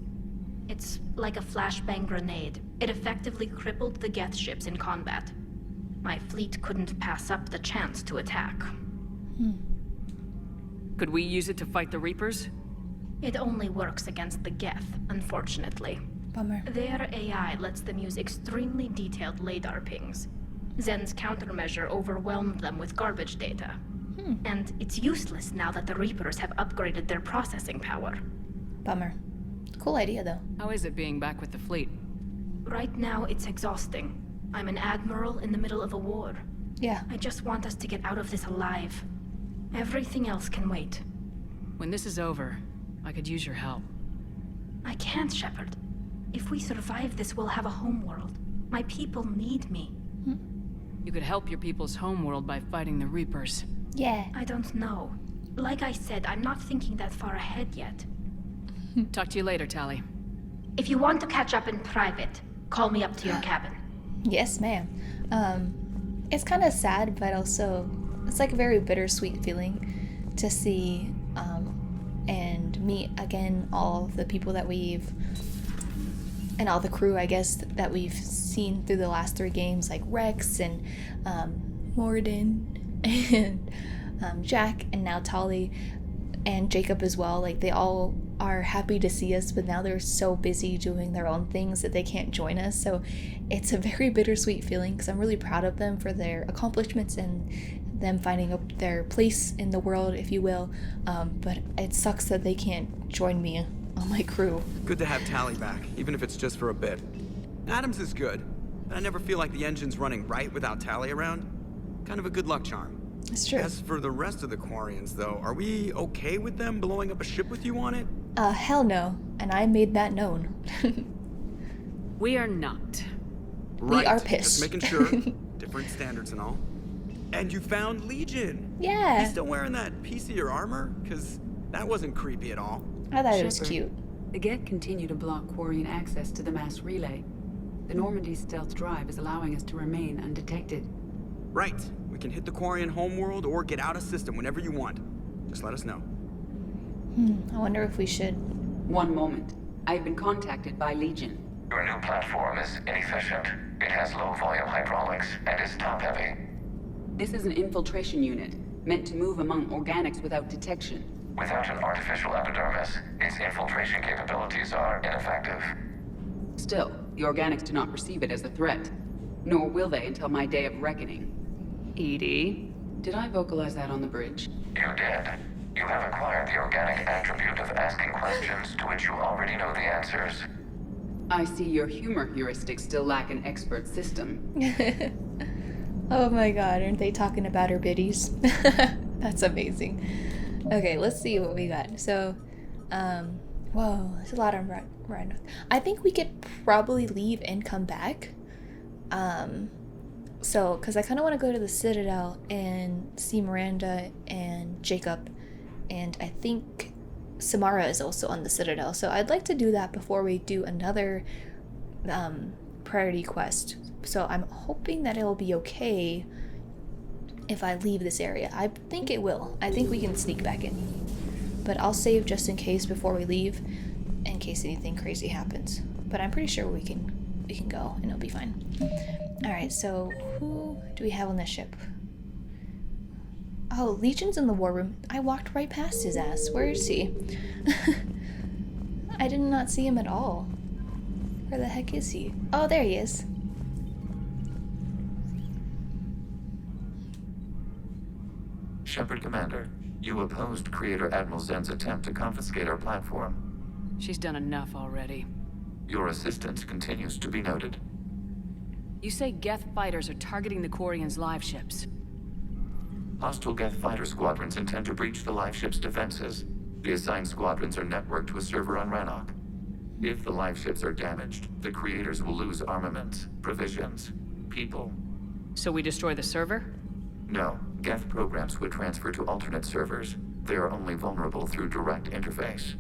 G: It's like a flashbang grenade. It effectively crippled the Geth ships in combat. My fleet couldn't pass up the chance to attack.
K: Could we use it to fight the Reapers?
G: It only works against the Geth, unfortunately.
B: Bummer.
G: Their AI lets them use extremely detailed LADAR pings. Zen's countermeasure overwhelmed them with garbage data. And it's useless now that the Reapers have upgraded their processing power.
B: Bummer. Cool idea, though.
K: How is it being back with the fleet?
G: Right now, it's exhausting. I'm an admiral in the middle of a war.
B: Yeah.
G: I just want us to get out of this alive. Everything else can wait.
K: When this is over, I could use your help.
G: I can't, Shepard. If we survive this, we'll have a homeworld. My people need me.
K: You could help your people's homeworld by fighting the Reapers.
B: Yeah.
G: I don't know. Like I said, I'm not thinking that far ahead yet.
K: Talk to you later, Tali.
G: If you want to catch up in private, call me up to your cabin.
B: Yes, ma'am. It's kind of sad, but also it's like a very bittersweet feeling to see and meet again all of the people that we've and all the crew, I guess, that we've seen through the last 3 games, like Rex and Morden and Jack and now Tali and Jacob as well. Like, they all are happy to see us, but now they're so busy doing their own things that they can't join us. So it's a very bittersweet feeling because I'm really proud of them for their accomplishments and them finding their place in the world, if you will. But it sucks that they can't join me on my crew.
H: Good to have Tali back, even if it's just for a bit. Adams is good, but I never feel like the engine's running right without Tali around. Kind of a good luck charm.
B: It's true.
H: As for the rest of the Quarians, though, are we okay with them blowing up a ship with you on it?
B: Hell no. And I made that known.
K: We are not.
H: Right.
B: We are pissed.
H: Just making sure. Different standards and all. And you found Legion.
B: Yeah.
H: He's still wearing that piece of your armor? Because that wasn't creepy at all.
B: I thought it was
I: Shepard,
B: cute.
I: The Geth continue to block Quarian access to the mass relay. The Normandy's stealth drive is allowing us to remain undetected.
H: Right. We can hit the Quarian homeworld or get out of system whenever you want. Just let us know.
B: I wonder if we should.
I: One moment. I've been contacted by Legion.
J: Your new platform is inefficient. It has low-volume hydraulics and is top-heavy.
I: This is an infiltration unit, meant to move among organics without detection.
J: Without an artificial epidermis, its infiltration capabilities are ineffective.
I: Still, the organics do not perceive it as a threat. Nor will they until my day of reckoning.
K: Edie?
I: Did I vocalize that on the bridge?
J: You did.
L: You have acquired the organic attribute of asking questions to which you already know the answers.
I: I see your humor heuristics still lack an expert system.
B: Oh my god, aren't they talking about her biddies? That's amazing. Okay, let's see what we got. So, whoa, there's a lot of right. I think we could probably leave and come back. So, because I kind of want to go to the Citadel and see Miranda and Jacob, and I think Samara is also on the Citadel. So I'd like to do that before we do another priority quest. So I'm hoping that it'll be okay if I leave this area. I think it will. I think we can sneak back in. But I'll save just in case before we leave, in case anything crazy happens. But I'm pretty sure we can go and it'll be fine. Alright, so who do we have on this ship? Oh, Legion's in the war room. I walked right past his ass. Where is he? I did not see him at all. Where the heck is he? Oh, there he is.
L: Shepard, Commander, you opposed Creator Admiral Zen's attempt to confiscate our platform.
K: She's done enough already.
L: Your assistance continues to be noted.
K: You say Geth fighters are targeting the Quarians' live ships.
L: Hostile Geth fighter squadrons intend to breach the live ship's defenses. The assigned squadrons are networked to a server on Rannoch. If the live ships are damaged, the creators will lose armaments, provisions, people.
K: So we destroy the server?
L: No, Geth programs would transfer to alternate servers. They are only vulnerable through direct interface.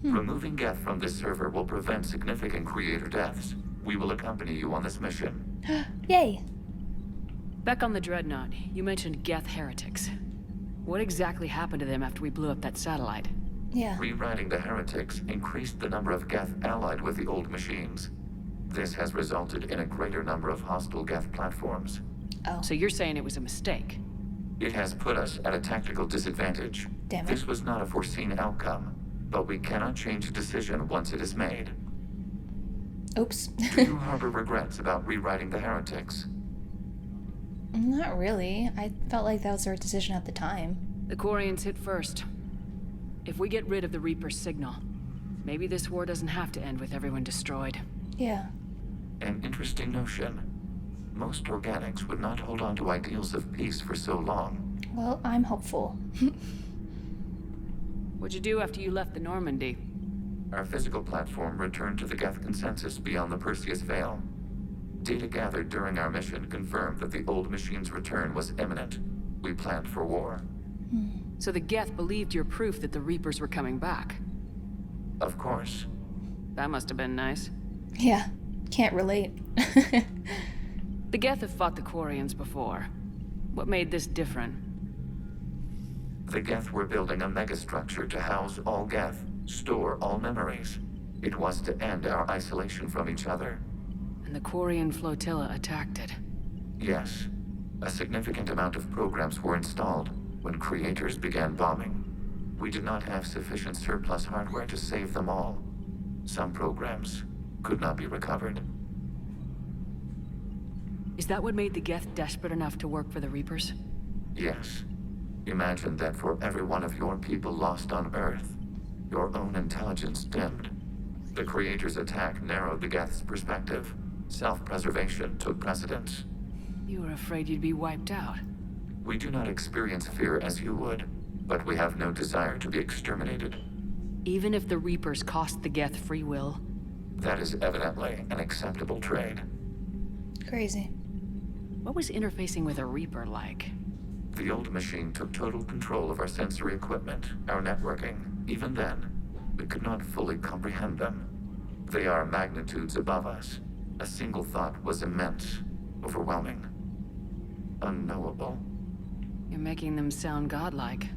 L: Removing Geth from this server will prevent significant creator deaths. We will accompany you on this mission.
B: Yay!
K: Back on the Dreadnought, you mentioned Geth heretics. What exactly happened to them after we blew up that satellite?
B: Yeah.
L: Rewriting the heretics increased the number of Geth allied with the old machines. This has resulted in a greater number of hostile Geth platforms.
B: Oh.
K: So you're saying it was a mistake?
L: It has put us at a tactical disadvantage.
B: Damn it.
L: This was not a foreseen outcome, but we cannot change a decision once it is made.
B: Oops.
L: Do you harbor regrets about rewriting the heretics?
B: Not really. I felt like that was our decision at the time.
K: The Quarians hit first. If we get rid of the Reaper's signal, maybe this war doesn't have to end with everyone destroyed.
B: Yeah.
L: An interesting notion. Most organics would not hold on to ideals of peace for so long.
B: Well, I'm hopeful.
K: What'd you do after you left the Normandy?
L: Our physical platform returned to the Geth consensus beyond the Perseus Veil. Data gathered during our mission confirmed that the old machine's return was imminent. We planned for war.
K: So the Geth believed your proof that the Reapers were coming back?
L: Of course.
K: That must have been nice.
B: Yeah, can't relate.
K: The Geth have fought the Quarians before. What made this different?
L: The Geth were building a megastructure to house all Geth, store all memories. It was to end our isolation from each other.
K: And the Quarian flotilla attacked it.
L: Yes. A significant amount of programs were installed when creators began bombing. We did not have sufficient surplus hardware to save them all. Some programs could not be recovered.
K: Is that what made the Geth desperate enough to work for the Reapers?
L: Yes. Imagine that for every one of your people lost on Earth, your own intelligence dimmed. The Creator's attack narrowed the Geth's perspective. Self-preservation took precedence.
K: You were afraid you'd be wiped out.
L: We do not experience fear as you would, but we have no desire to be exterminated.
K: Even if the Reapers cost the Geth free will?
L: That is evidently an acceptable trade.
B: Crazy.
K: What was interfacing with a Reaper like?
L: The old machine took total control of our sensory equipment, our networking. Even then, we could not fully comprehend them. They are magnitudes above us. A single thought was immense, overwhelming, unknowable.
K: You're making them sound godlike.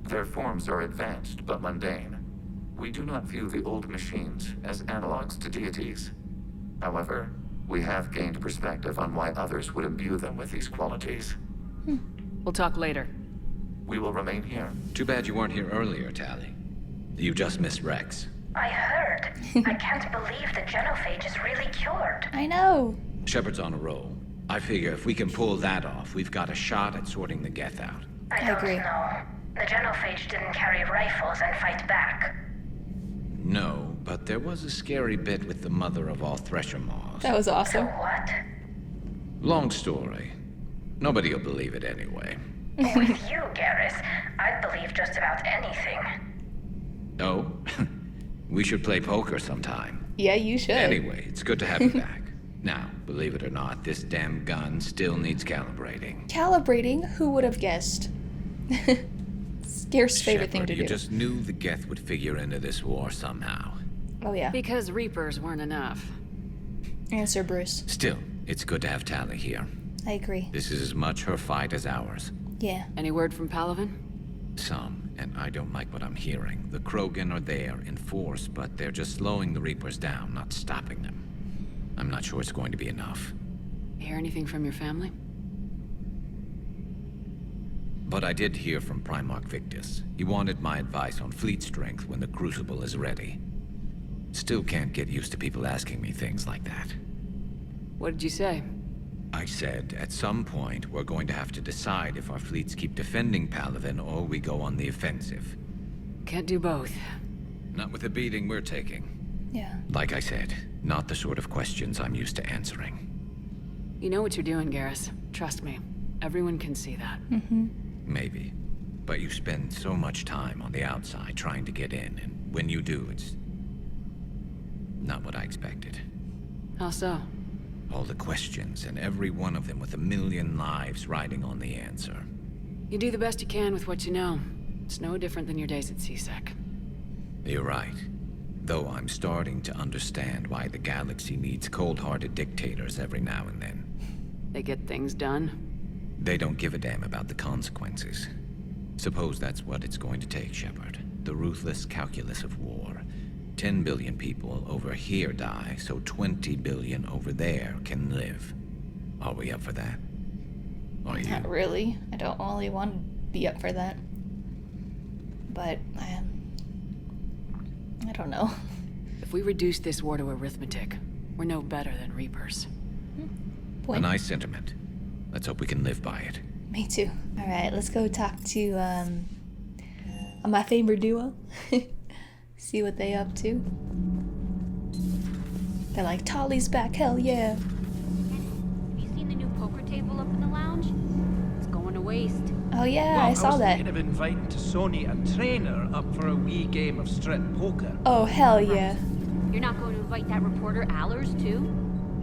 L: Their forms are advanced but mundane. We do not view the old machines as analogs to deities. However, we have gained perspective on why others would imbue them with these qualities.
K: We'll talk later.
L: We will remain here.
O: Too bad you weren't here earlier, Tali. You just missed Rex.
P: I heard. I can't believe the genophage is really cured.
B: I know.
O: Shepard's on a roll. I figure if we can pull that off, we've got a shot at sorting the Geth out.
P: I
B: agree.
P: don't know. The genophage didn't carry rifles and fight back.
O: No, but there was a scary bit with the mother of all thresher maws.
B: That was awesome.
P: So what?
O: Long story. Nobody will believe it anyway.
P: With you, Garrus, I'd believe just about anything.
O: Oh? We should play poker sometime.
B: Yeah, you should.
O: Anyway, it's good to have you back. Now, believe it or not, this damn gun still needs calibrating.
B: Calibrating? Who would have guessed? Scarce favorite thing to
O: you
B: do.
O: just knew the Geth would figure into this war somehow.
B: Oh yeah.
K: Because Reapers weren't enough.
B: Answer, Bruce.
O: Still, it's good to have Tali here.
B: I agree.
O: This is as much her fight as ours.
B: Yeah.
K: Any word from Palaven?
O: Some, and I don't like what I'm hearing. The Krogan are there in force, but they're just slowing the Reapers down, not stopping them. I'm not sure it's going to be enough.
K: Hear anything from your family?
O: But I did hear from Primarch Victus. He wanted my advice on fleet strength when the Crucible is ready. Still can't get used to people asking me things like that.
K: What did you say?
O: I said, at some point, we're going to have to decide if our fleets keep defending Palaven or we go on the offensive.
K: Can't do both.
O: Not with the beating we're taking.
B: Yeah.
O: Like I said, not the sort of questions I'm used to answering.
K: You know what you're doing, Garrus. Trust me. Everyone can see that.
B: Mm-hmm.
O: Maybe. But you spend so much time on the outside trying to get in, and when you do, it's not what I expected.
K: How so?
O: All the questions, and every one of them with a million lives riding on the answer.
K: You do the best you can with what you know. It's no different than your days at CSEC.
O: You're right. Though I'm starting to understand why the galaxy needs cold-hearted dictators every now and then.
K: They get things done.
O: They don't give a damn about the consequences. Suppose that's what it's going to take, Shepard. The ruthless calculus of war. 10 billion people over here die, so 20 billion over there can live. Are we up for that? Are you?
B: Not really. I don't really want to be up for that. But I don't know.
K: If we reduce this war to arithmetic, we're no better than Reapers.
O: A nice sentiment. Let's hope we can live by it.
B: Me too. Alright, let's go talk to my favorite duo. See what they up to. They're like, Tali's back, hell yeah.
G: Have you seen the new poker table up in the lounge? It's going to waste.
B: Oh yeah, I saw
Q: was
B: that.
Q: thinking of inviting to Sony a trainer up for a wee game of strip poker.
B: Oh hell yeah.
G: You're not going to invite that reporter Allers too?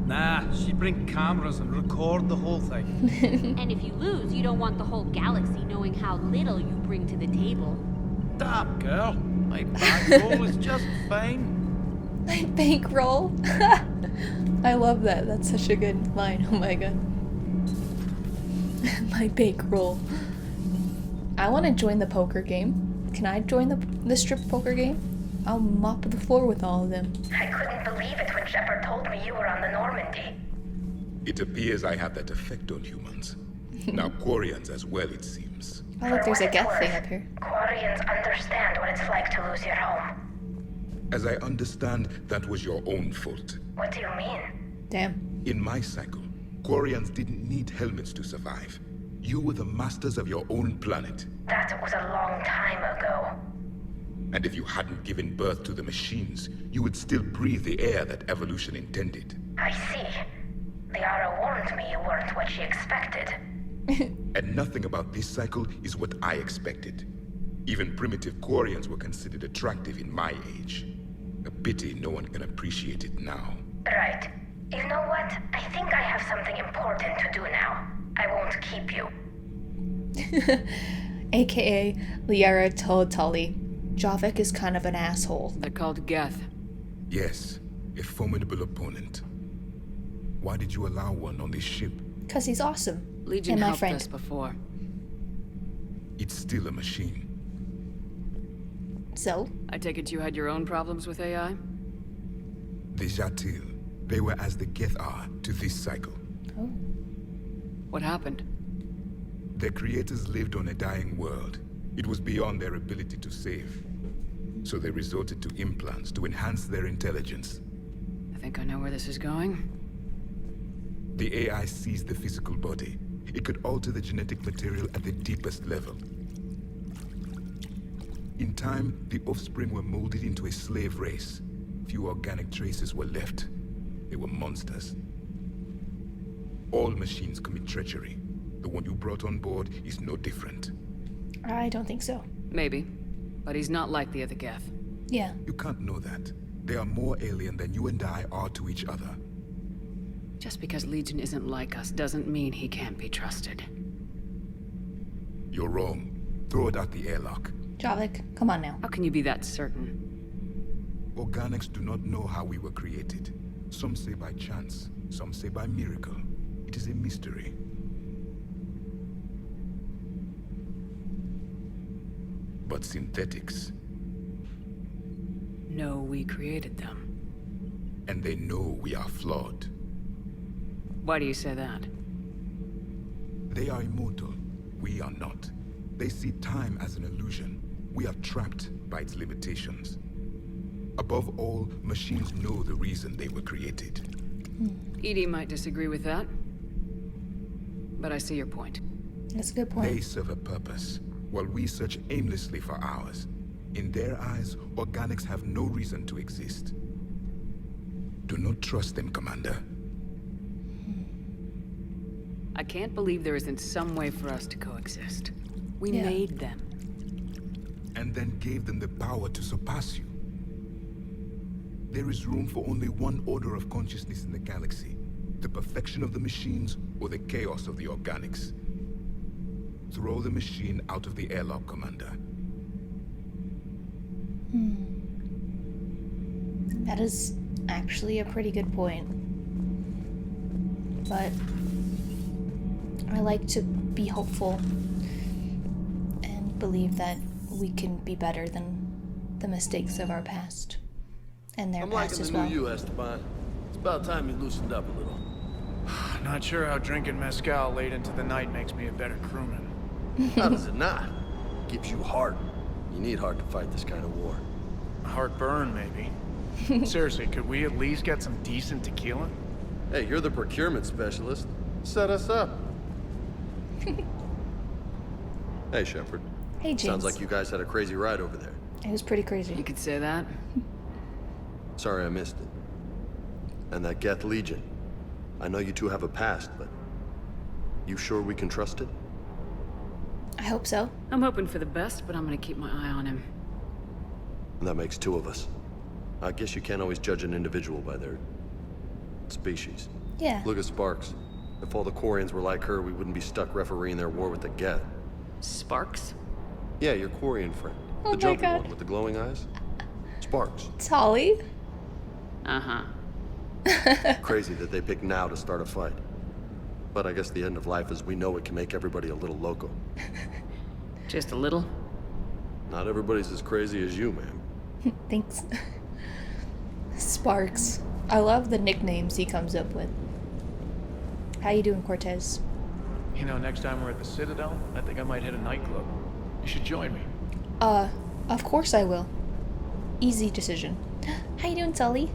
Q: Nah, she'd bring cameras and record the whole thing.
G: And if you lose, you don't want the whole galaxy knowing how little you bring to the table.
Q: Damn, girl. My bankroll is just fine.
B: My bankroll? I love that. That's such a good line. Oh my god. My bankroll. I want to join the poker game. Can I join the strip poker game? I'll mop the floor with all of them.
P: I couldn't believe it when Shepard told me you were on the Normandy.
R: It appears I have that effect on humans. Now Quarians as well, it seems.
B: Oh look, there's a Geth thing up here.
P: Quarians understand what it's like to lose your home.
R: As I understand, that was your own fault.
P: What do you mean?
B: Damn.
R: In my cycle, Quarians didn't need helmets to survive. You were the masters of your own planet.
P: That was a long time ago.
R: And if you hadn't given birth to the machines, you would still breathe the air that evolution intended.
P: I see. Liara warned me you weren't what she expected.
R: And nothing about this cycle is what I expected. Even primitive Quarians were considered attractive in my age. A pity no one can appreciate it now.
P: Right. You know what? I think I have something important to do now. I won't keep you.
B: AKA Liara told Tali, Javik is kind of an asshole.
K: They're called Geth.
R: Yes, a formidable opponent. Why did you allow one on this ship?
B: Cause he's awesome.
K: Legion
B: and my
K: helped
B: friend.
K: us before.
R: It's still a machine.
B: So?
K: I take it you had your own problems with AI?
R: The Jatil. They were as the Geth are to this cycle.
B: Oh.
K: What happened?
R: Their creators lived on a dying world. It was beyond their ability to save. So they resorted to implants to enhance their intelligence.
K: I think I know where this is going.
R: The AI seized the physical body. It could alter the genetic material at the deepest level. In time, the offspring were molded into a slave race. Few organic traces were left. They were monsters. All machines commit treachery. The one you brought on board is no different.
B: I don't think so.
K: Maybe. But he's not like the other Geth.
B: Yeah.
R: You can't know that. They are more alien than you and I are to each other.
K: Just because Legion isn't like us doesn't mean he can't be trusted.
R: You're wrong. Throw it out the airlock.
B: Javik, come on now.
K: How can you be that certain?
R: Organics do not know how we were created. Some say by chance, some say by miracle. It is a mystery. But synthetics...
K: No, we created them.
R: And they know we are flawed.
K: Why do you say that?
R: They are immortal. We are not. They see time as an illusion. We are trapped by its limitations. Above all, machines know the reason they were created.
K: EDI might disagree with that. But I see your point.
B: That's a good point.
R: They serve a purpose, while we search aimlessly for ours. In their eyes, organics have no reason to exist. Do not trust them, Commander.
K: I can't believe there isn't some way for us to coexist. We made them.
R: And then gave them the power to surpass you. There is room for only one order of consciousness in the galaxy. The perfection of the machines or the chaos of the organics. Throw the machine out of the airlock, Commander.
B: That is actually a pretty good point. But I like to be hopeful and believe that we can be better than the mistakes of our past and their past as well.
Q: I'm liking the new you, Esteban. It's about time you loosened up a little.
S: Not sure how drinking mezcal late into the night makes me a better crewman.
Q: How does it not? Gives you heart. You need heart to fight this kind of war.
S: Heartburn, maybe. Seriously, could we at least get some decent tequila?
Q: Hey, you're the procurement specialist. Set us up. Hey, Shepard.
B: Hey, James.
Q: Sounds like you guys had a crazy ride over there.
B: It was pretty crazy.
K: You could say that.
Q: Sorry I missed it. And that Geth Legion. I know you two have a past, but... You sure we can trust it?
B: I hope so.
K: I'm hoping for the best, but I'm gonna keep my eye on him.
Q: And that makes two of us. I guess you can't always judge an individual by their... species.
B: Yeah.
Q: Look at Sparks. If all the Quarians were like her, we wouldn't be stuck refereeing their war with the Geth.
K: Sparks?
Q: Yeah, your Quarian friend.
B: Oh
Q: the
B: my
Q: jumpy
B: God.
Q: one with the glowing eyes. Sparks.
B: Tali?
K: Uh-huh.
Q: Crazy that they picked now to start a fight. But I guess the end of life as we know it can make everybody a little loco.
K: Just a little?
Q: Not everybody's as crazy as you, ma'am.
B: Thanks. Sparks. I love the nicknames he comes up with. How you doing, Cortez?
S: You know, next time we're at the Citadel, I think I might hit a nightclub. You should join me.
B: Of course I will. Easy decision. How you doing, Tali?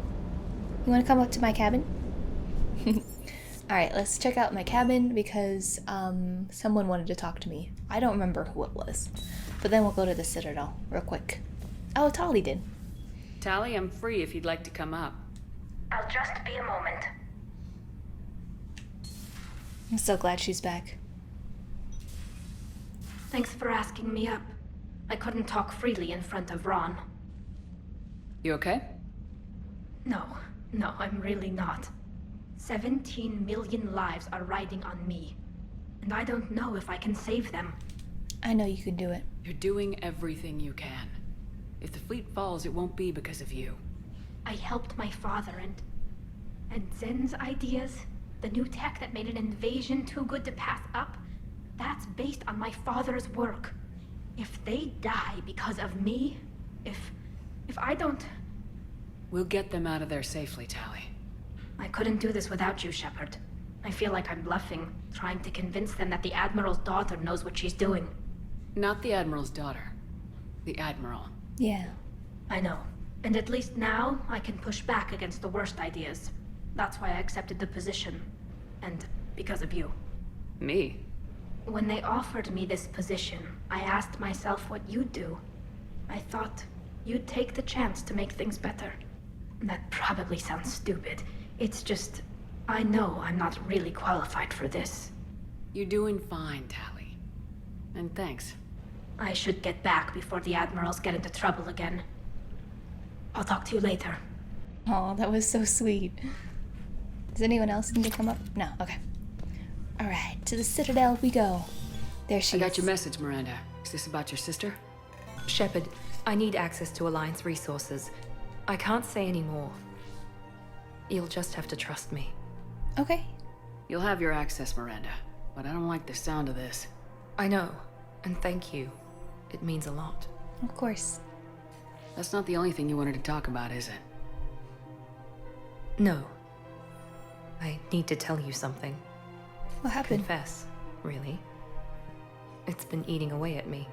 B: You want to come up to my cabin? Alright, let's check out my cabin because, someone wanted to talk to me. I don't remember who it was. But then we'll go to the Citadel real quick. Oh, Tali did.
K: Tali, I'm free if you'd like to come up.
P: I'll just be a moment.
B: I'm so glad she's back.
G: Thanks for asking me up. I couldn't talk freely in front of Ron.
K: You okay?
G: No, I'm really not. 17 million lives are riding on me. And I don't know if I can save them.
B: I know you can do it.
K: You're doing everything you can. If the fleet falls, it won't be because of you.
G: I helped my father and Zen's ideas, the new tech that made an invasion too good to pass up, that's based on my father's work. If they die because of me, if I don't...
K: We'll get them out of there safely, Tali.
G: I couldn't do this without you, Shepard. I feel like I'm bluffing, trying to convince them that the Admiral's daughter knows what she's doing.
K: Not the Admiral's daughter. The Admiral.
B: Yeah.
G: I know. And at least now, I can push back against the worst ideas. That's why I accepted the position. And because of you.
K: Me?
G: When they offered me this position, I asked myself what you'd do. I thought you'd take the chance to make things better. That probably sounds stupid. It's just, I know I'm not really qualified for this.
K: You're doing fine, Tali. And thanks.
G: I should get back before the Admirals get into trouble again. I'll talk to you later.
B: Oh, that was so sweet. Does anyone else need to come up? No, okay. Alright, to the Citadel we go. There she is.
K: I got your message, Miranda. Is this about your sister?
T: Shepard, I need access to Alliance resources. I can't say any more. You'll just have to trust me.
B: Okay.
K: You'll have your access, Miranda. But I don't like the sound of this.
T: I know, and thank you. It means a lot.
B: Of course.
K: That's not the only thing you wanted to talk about, is it?
T: No. I need to tell you something.
B: What happened?
T: Confess, really. It's been eating away at me.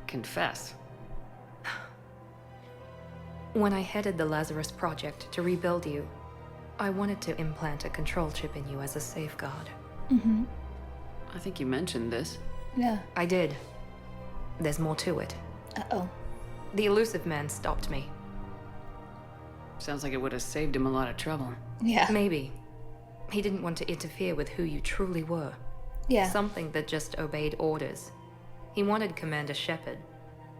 K: Confess?
T: When I headed the Lazarus Project to rebuild you, I wanted to implant a control chip in you as a safeguard.
B: Mm-hmm.
K: I think you mentioned this.
B: Yeah.
T: I did. There's more to it.
B: Uh-oh.
T: The elusive man stopped me.
K: Sounds like it would have saved him a lot of trouble.
B: Yeah.
T: Maybe. He didn't want to interfere with who you truly were.
B: Yeah.
T: Something that just obeyed orders. He wanted Commander Shepard.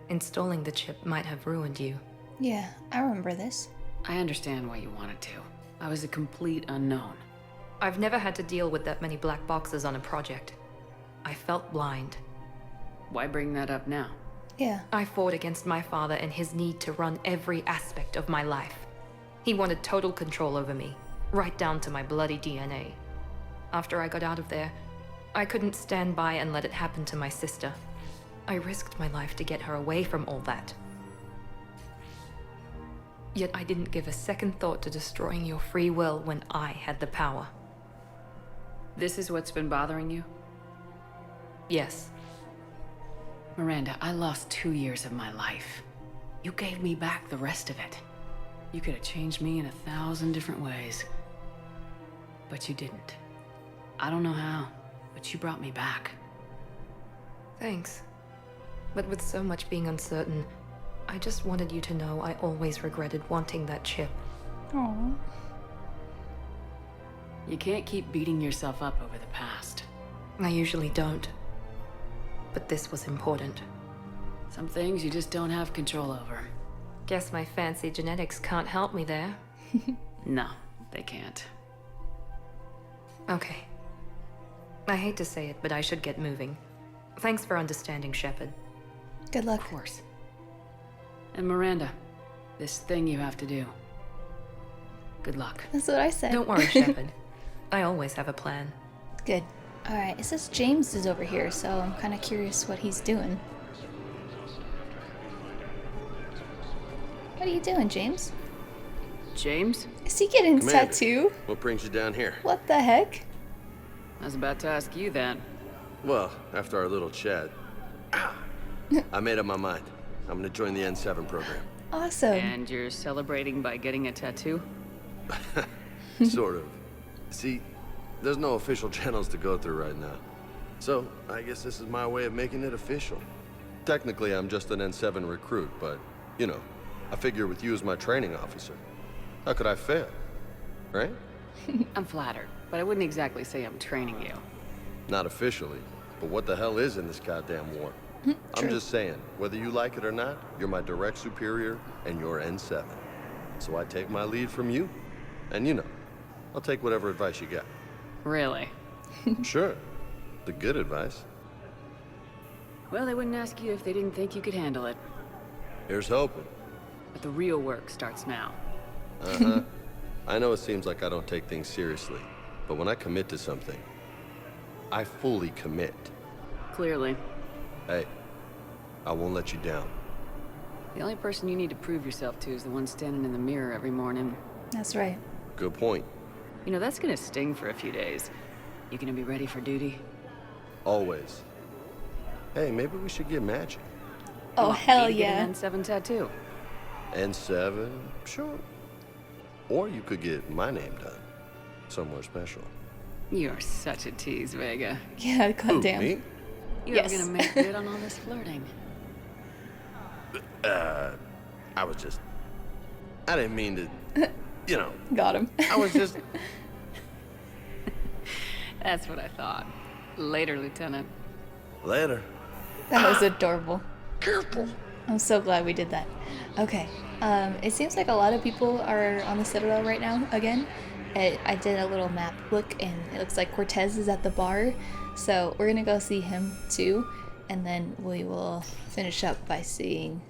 T: Installing the chip might have ruined you.
B: Yeah, I remember this.
K: I understand why you wanted to. I was a complete unknown.
T: I've never had to deal with that many black boxes on a project. I felt blind.
K: Why bring that up now?
B: Yeah.
T: I fought against my father and his need to run every aspect of my life. He wanted total control over me, right down to my bloody DNA. After I got out of there, I couldn't stand by and let it happen to my sister. I risked my life to get her away from all that. Yet I didn't give a second thought to destroying your free will when I had the power.
K: This is what's been bothering you?
T: Yes.
K: Miranda, I lost 2 years of my life. You gave me back the rest of it. You could have changed me in 1,000 different ways. But you didn't. I don't know how, but you brought me back.
T: Thanks. But with so much being uncertain, I just wanted you to know I always regretted wanting that chip.
B: Aww.
K: You can't keep beating yourself up over the past.
T: I usually don't. But this was important.
K: Some things you just don't have control over.
T: Guess my fancy genetics can't help me there.
K: No, they can't.
T: Okay. I hate to say it, but I should get moving. Thanks for understanding, Shepard.
B: Good luck.
K: Of course. And Miranda, this thing you have to do. Good luck.
B: That's what I said.
T: Don't worry, Shepard. I always have a plan.
B: Good. Alright, it says James is over here, so I'm kind of curious what he's doing. What are you doing, James?
K: James?
B: Is he getting
Q: Commander,
B: tattoo?
Q: What brings you down here?
B: What the heck?
K: I was about to ask you that.
Q: Well, after our little chat, I made up my mind. I'm gonna join the N7 program.
B: Awesome.
K: And you're celebrating by getting a tattoo?
Q: Sort of. See, there's no official channels to go through right now. So, I guess this is my way of making it official. Technically, I'm just an N7 recruit, but, you know, I figure with you as my training officer, how could I fail? Right?
K: I'm flattered, but I wouldn't exactly say I'm training you.
Q: Not officially, but what the hell is in this goddamn war? I'm just saying, whether you like it or not, you're my direct superior, and you're N7. So I take my lead from you. And you know, I'll take whatever advice you got.
K: Really?
Q: Sure. The good advice.
K: Well, they wouldn't ask you if they didn't think you could handle it.
Q: Here's hoping.
K: But the real work starts now.
Q: Uh-huh. I know it seems like I don't take things seriously, but when I commit to something, I fully commit.
K: Clearly.
Q: Hey, I won't let you down.
K: The only person you need to prove yourself to is the one standing in the mirror every morning.
B: That's right.
Q: Good point.
K: You know, that's gonna sting for a few days. You gonna be ready for duty?
Q: Always. Hey, maybe we should get matching.
B: Oh, hell yeah.
K: An N7 tattoo.
Q: N7? Sure. Or you could get my name done. Somewhere special.
K: You're such a tease, Vega.
B: Yeah, goddamn.
Q: Me?
K: You're gonna make good on all this flirting.
Q: I was just... I didn't mean to, you know.
B: Got him.
Q: I was just...
I: That's what I thought. Later, Lieutenant.
Q: Later.
B: That was adorable.
Q: Careful.
B: I'm so glad we did that. Okay. It seems like a lot of people are on the Citadel right now again. I did a little map look, and it looks like Cortez is at the bar. So we're gonna go see him too, and then we will finish up by seeing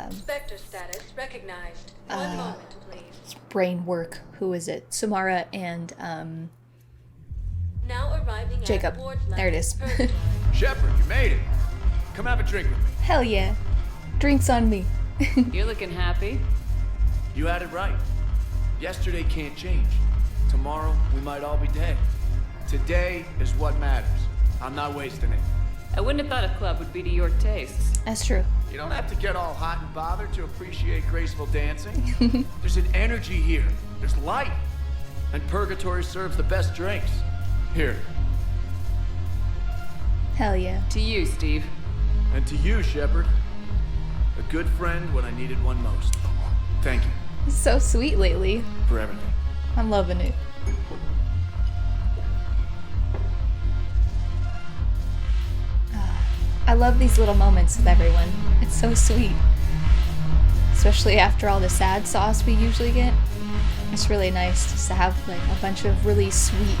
F: Spectre status recognized. One moment, please.
B: brain work. Who is it? Samara and
F: Now arriving
B: Jacob.
F: at Ward
B: There it is.
S: Shepard, you made it. Come have a drink with me.
B: Hell yeah. Drinks on me.
I: You're looking happy.
U: You had it right. Yesterday can't change. Tomorrow, we might all be dead. Today is what matters. I'm not wasting it.
I: I wouldn't have thought a club would be to your tastes.
B: That's true.
U: You don't have to get all hot and bothered to appreciate graceful dancing. There's an energy here. There's light. And Purgatory serves the best drinks. Here.
B: Hell yeah.
I: To you, Steve.
U: And to you, Shepard. A good friend when I needed one most. Thank you.
B: So sweet lately.
U: For everything.
B: I'm loving it. I love these little moments with everyone. It's so sweet. Especially after all the sad sauce we usually get. It's really nice just to have like a bunch of really sweet,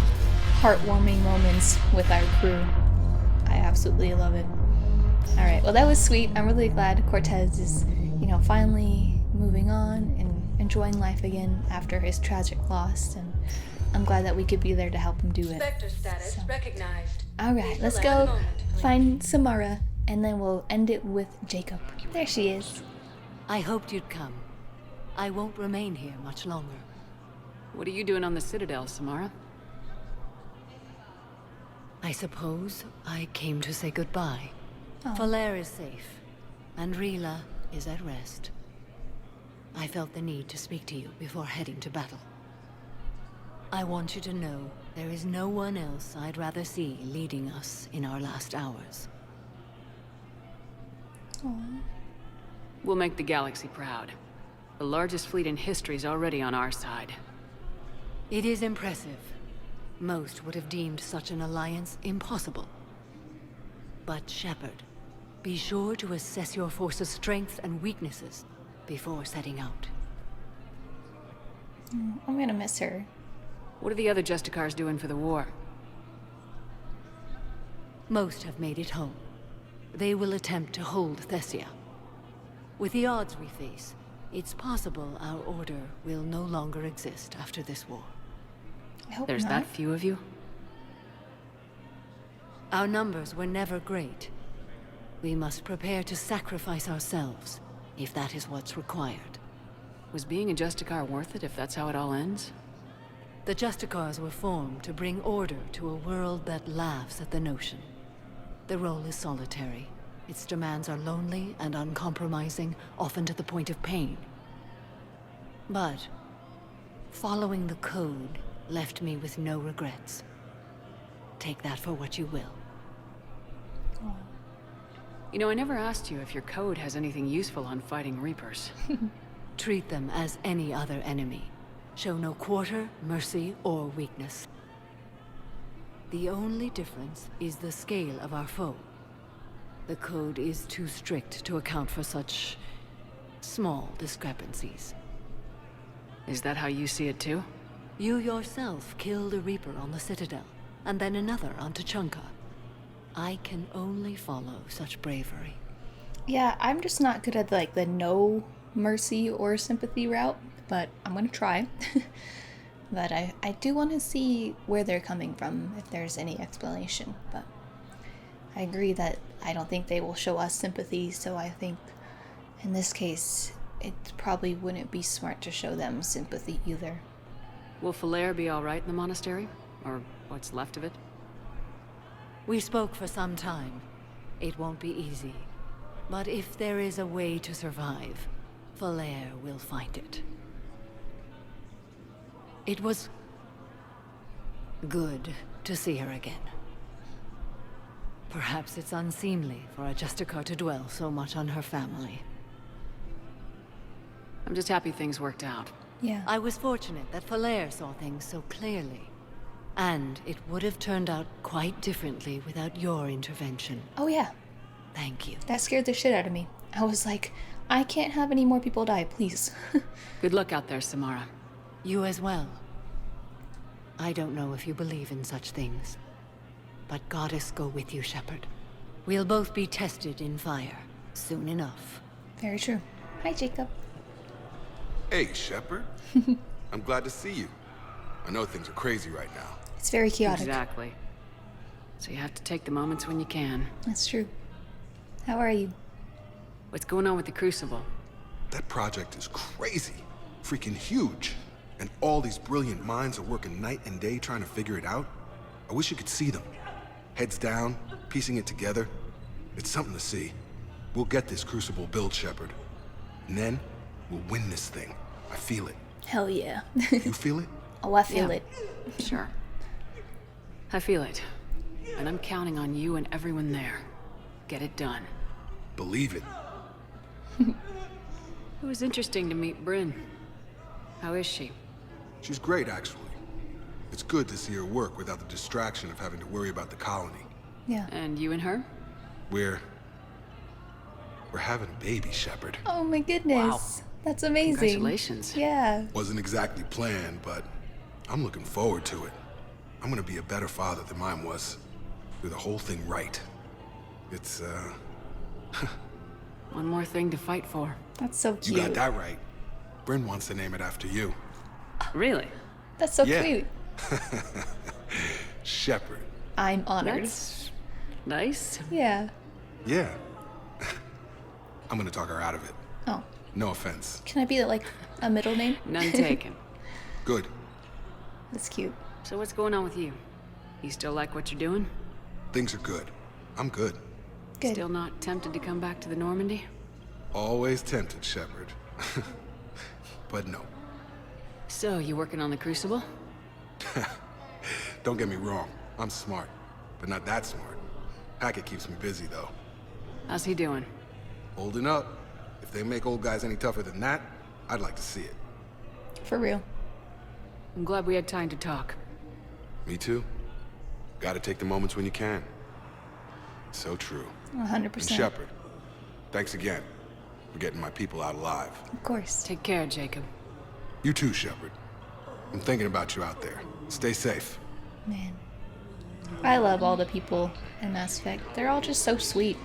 B: heartwarming moments with our crew. I absolutely love it. Alright, well that was sweet. I'm really glad Cortez is, finally moving on and enjoying life again after his tragic loss, and I'm glad that we could be there to help him do it.
F: Spectre status recognized.
B: Alright, let's go find Samara, and then we'll end it with Jacob. There she is.
N: I hoped you'd come. I won't remain here much longer.
I: What are you doing on the Citadel, Samara?
N: I suppose I came to say goodbye.
B: Oh.
N: Falair is safe, and Rila is at rest. I felt the need to speak to you before heading to battle. I want you to know there is no one else I'd rather see leading us in our last hours.
B: Aww.
I: We'll make the galaxy proud. The largest fleet in history is already on our side.
N: It is impressive. Most would have deemed such an alliance impossible. But Shepard, be sure to assess your force's strengths and weaknesses before setting out.
B: I'm gonna miss her.
I: What are the other Justicars doing for the war?
N: Most have made it home. They will attempt to hold Thessia. With the odds we face, it's possible our order will no longer exist after this war.
B: I hope
I: There's
B: not.
I: that few of you?
N: Our numbers were never great. We must prepare to sacrifice ourselves, if that is what's required.
I: Was being a Justicar worth it if that's how it all ends?
N: The Justicars were formed to bring order to a world that laughs at the notion. The role is solitary. Its demands are lonely and uncompromising, often to the point of pain. But following the code left me with no regrets. Take that for what you will.
I: I never asked you if your code has anything useful on fighting Reapers.
N: Treat them as any other enemy. Show no quarter, mercy, or weakness. The only difference is the scale of our foe. The code is too strict to account for such small discrepancies.
I: Is that how you see it too?
N: You yourself killed a Reaper on the Citadel, and then another on Tuchanka. I can only follow such bravery.
B: Yeah, I'm just not good at the no mercy or sympathy route, but I'm gonna try. But I do want to see where they're coming from, if there's any explanation. But I agree that I don't think they will show us sympathy, so I think in this case it probably wouldn't be smart to show them sympathy either.
I: Will Falair be alright in the monastery? Or what's left of it?
N: We spoke for some time. It won't be easy. But if there is a way to survive, Falair will find it. It was good to see her again. Perhaps it's unseemly for a Justicar to dwell so much on her family.
K: I'm just happy things worked out.
B: Yeah.
N: I was fortunate that Falair saw things so clearly. And it would have turned out quite differently without your intervention.
B: Oh yeah.
N: Thank you.
B: That scared the shit out of me. I was like, I can't have any more people die, please.
K: Good luck out there, Samara.
N: You as well. I don't know if you believe in such things, but Goddess go with you, Shepard. We'll both be tested in fire soon enough.
B: Very true. Hi, Jacob.
R: Hey, Shepard. I'm glad to see you. I know things are crazy right now.
B: It's very chaotic.
K: Exactly. So you have to take the moments when you can.
B: That's true. How are you?
K: What's going on with the Crucible?
R: That project is crazy. Freaking huge. And all these brilliant minds are working night and day trying to figure it out. I wish you could see them. Heads down, piecing it together. It's something to see. We'll get this Crucible built, Shepard. And then, we'll win this thing. I feel it.
B: Hell yeah.
R: You feel it?
B: Oh, I feel it.
K: Sure. I feel it. And I'm counting on you and everyone there. Get it done.
R: Believe it.
K: It was interesting to meet Bryn. How is she?
R: She's great, actually. It's good to see her work without the distraction of having to worry about the colony.
B: Yeah.
K: And you and her?
R: We're having a baby, Shepard.
B: Oh my goodness. Wow. That's amazing.
K: Congratulations.
B: Yeah.
R: Wasn't exactly planned, but I'm looking forward to it. I'm gonna be a better father than mine was. Do the whole thing right. It's,
K: One more thing to fight for.
B: That's so cute.
R: You got that right. Bryn wants to name it after you.
K: Really?
B: That's so
R: Yeah.
B: cute.
R: Shepard.
B: I'm honored.
K: That's nice.
B: Yeah.
R: Yeah. I'm gonna talk her out of it.
B: Oh.
R: No offense.
B: Can I be like a middle name?
K: None taken.
R: Good.
B: That's cute.
K: So what's going on with you? You still like what you're doing?
R: Things are good. I'm good.
B: Good.
K: Still not tempted to come back to the Normandy?
R: Always tempted, Shepard. But no.
K: So, you working on the Crucible?
R: Don't get me wrong. I'm smart. But not that smart. Hackett keeps me busy, though.
K: How's he doing?
R: Holding up. If they make old guys any tougher than that, I'd like to see it.
B: For real.
K: I'm glad we had time to talk.
R: Me too. Gotta take the moments when you can. So true.
B: 100%.
R: And Shepard, thanks again for getting my people out alive.
B: Of course.
K: Take care, Jacob.
R: You too, Shepard. I'm thinking about you out there. Stay safe.
B: Man. I love all the people in Mass Effect. They're all just so sweet.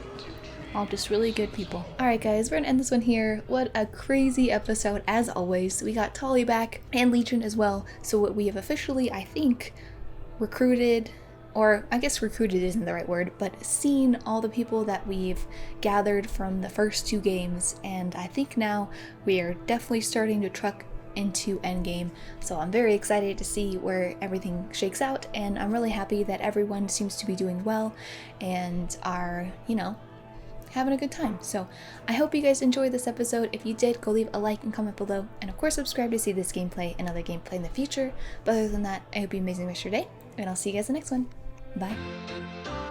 B: All just really good people. Alright guys, we're gonna end this one here. What a crazy episode as always. We got Tali back and Legion as well. So what we have officially, I think, recruited, or I guess recruited isn't the right word, but seen all the people that we've gathered from the first 2 games. And I think now we are definitely starting to truck into Endgame. So I'm very excited to see where everything shakes out. And I'm really happy that everyone seems to be doing well and are, you know, having a good time. So I hope you guys enjoyed this episode. If you did, go leave a like and comment below, and of course subscribe to see this gameplay and other gameplay in the future. But other than that, I hope you have an amazing rest of your day, and I'll see you guys in the next one. Bye.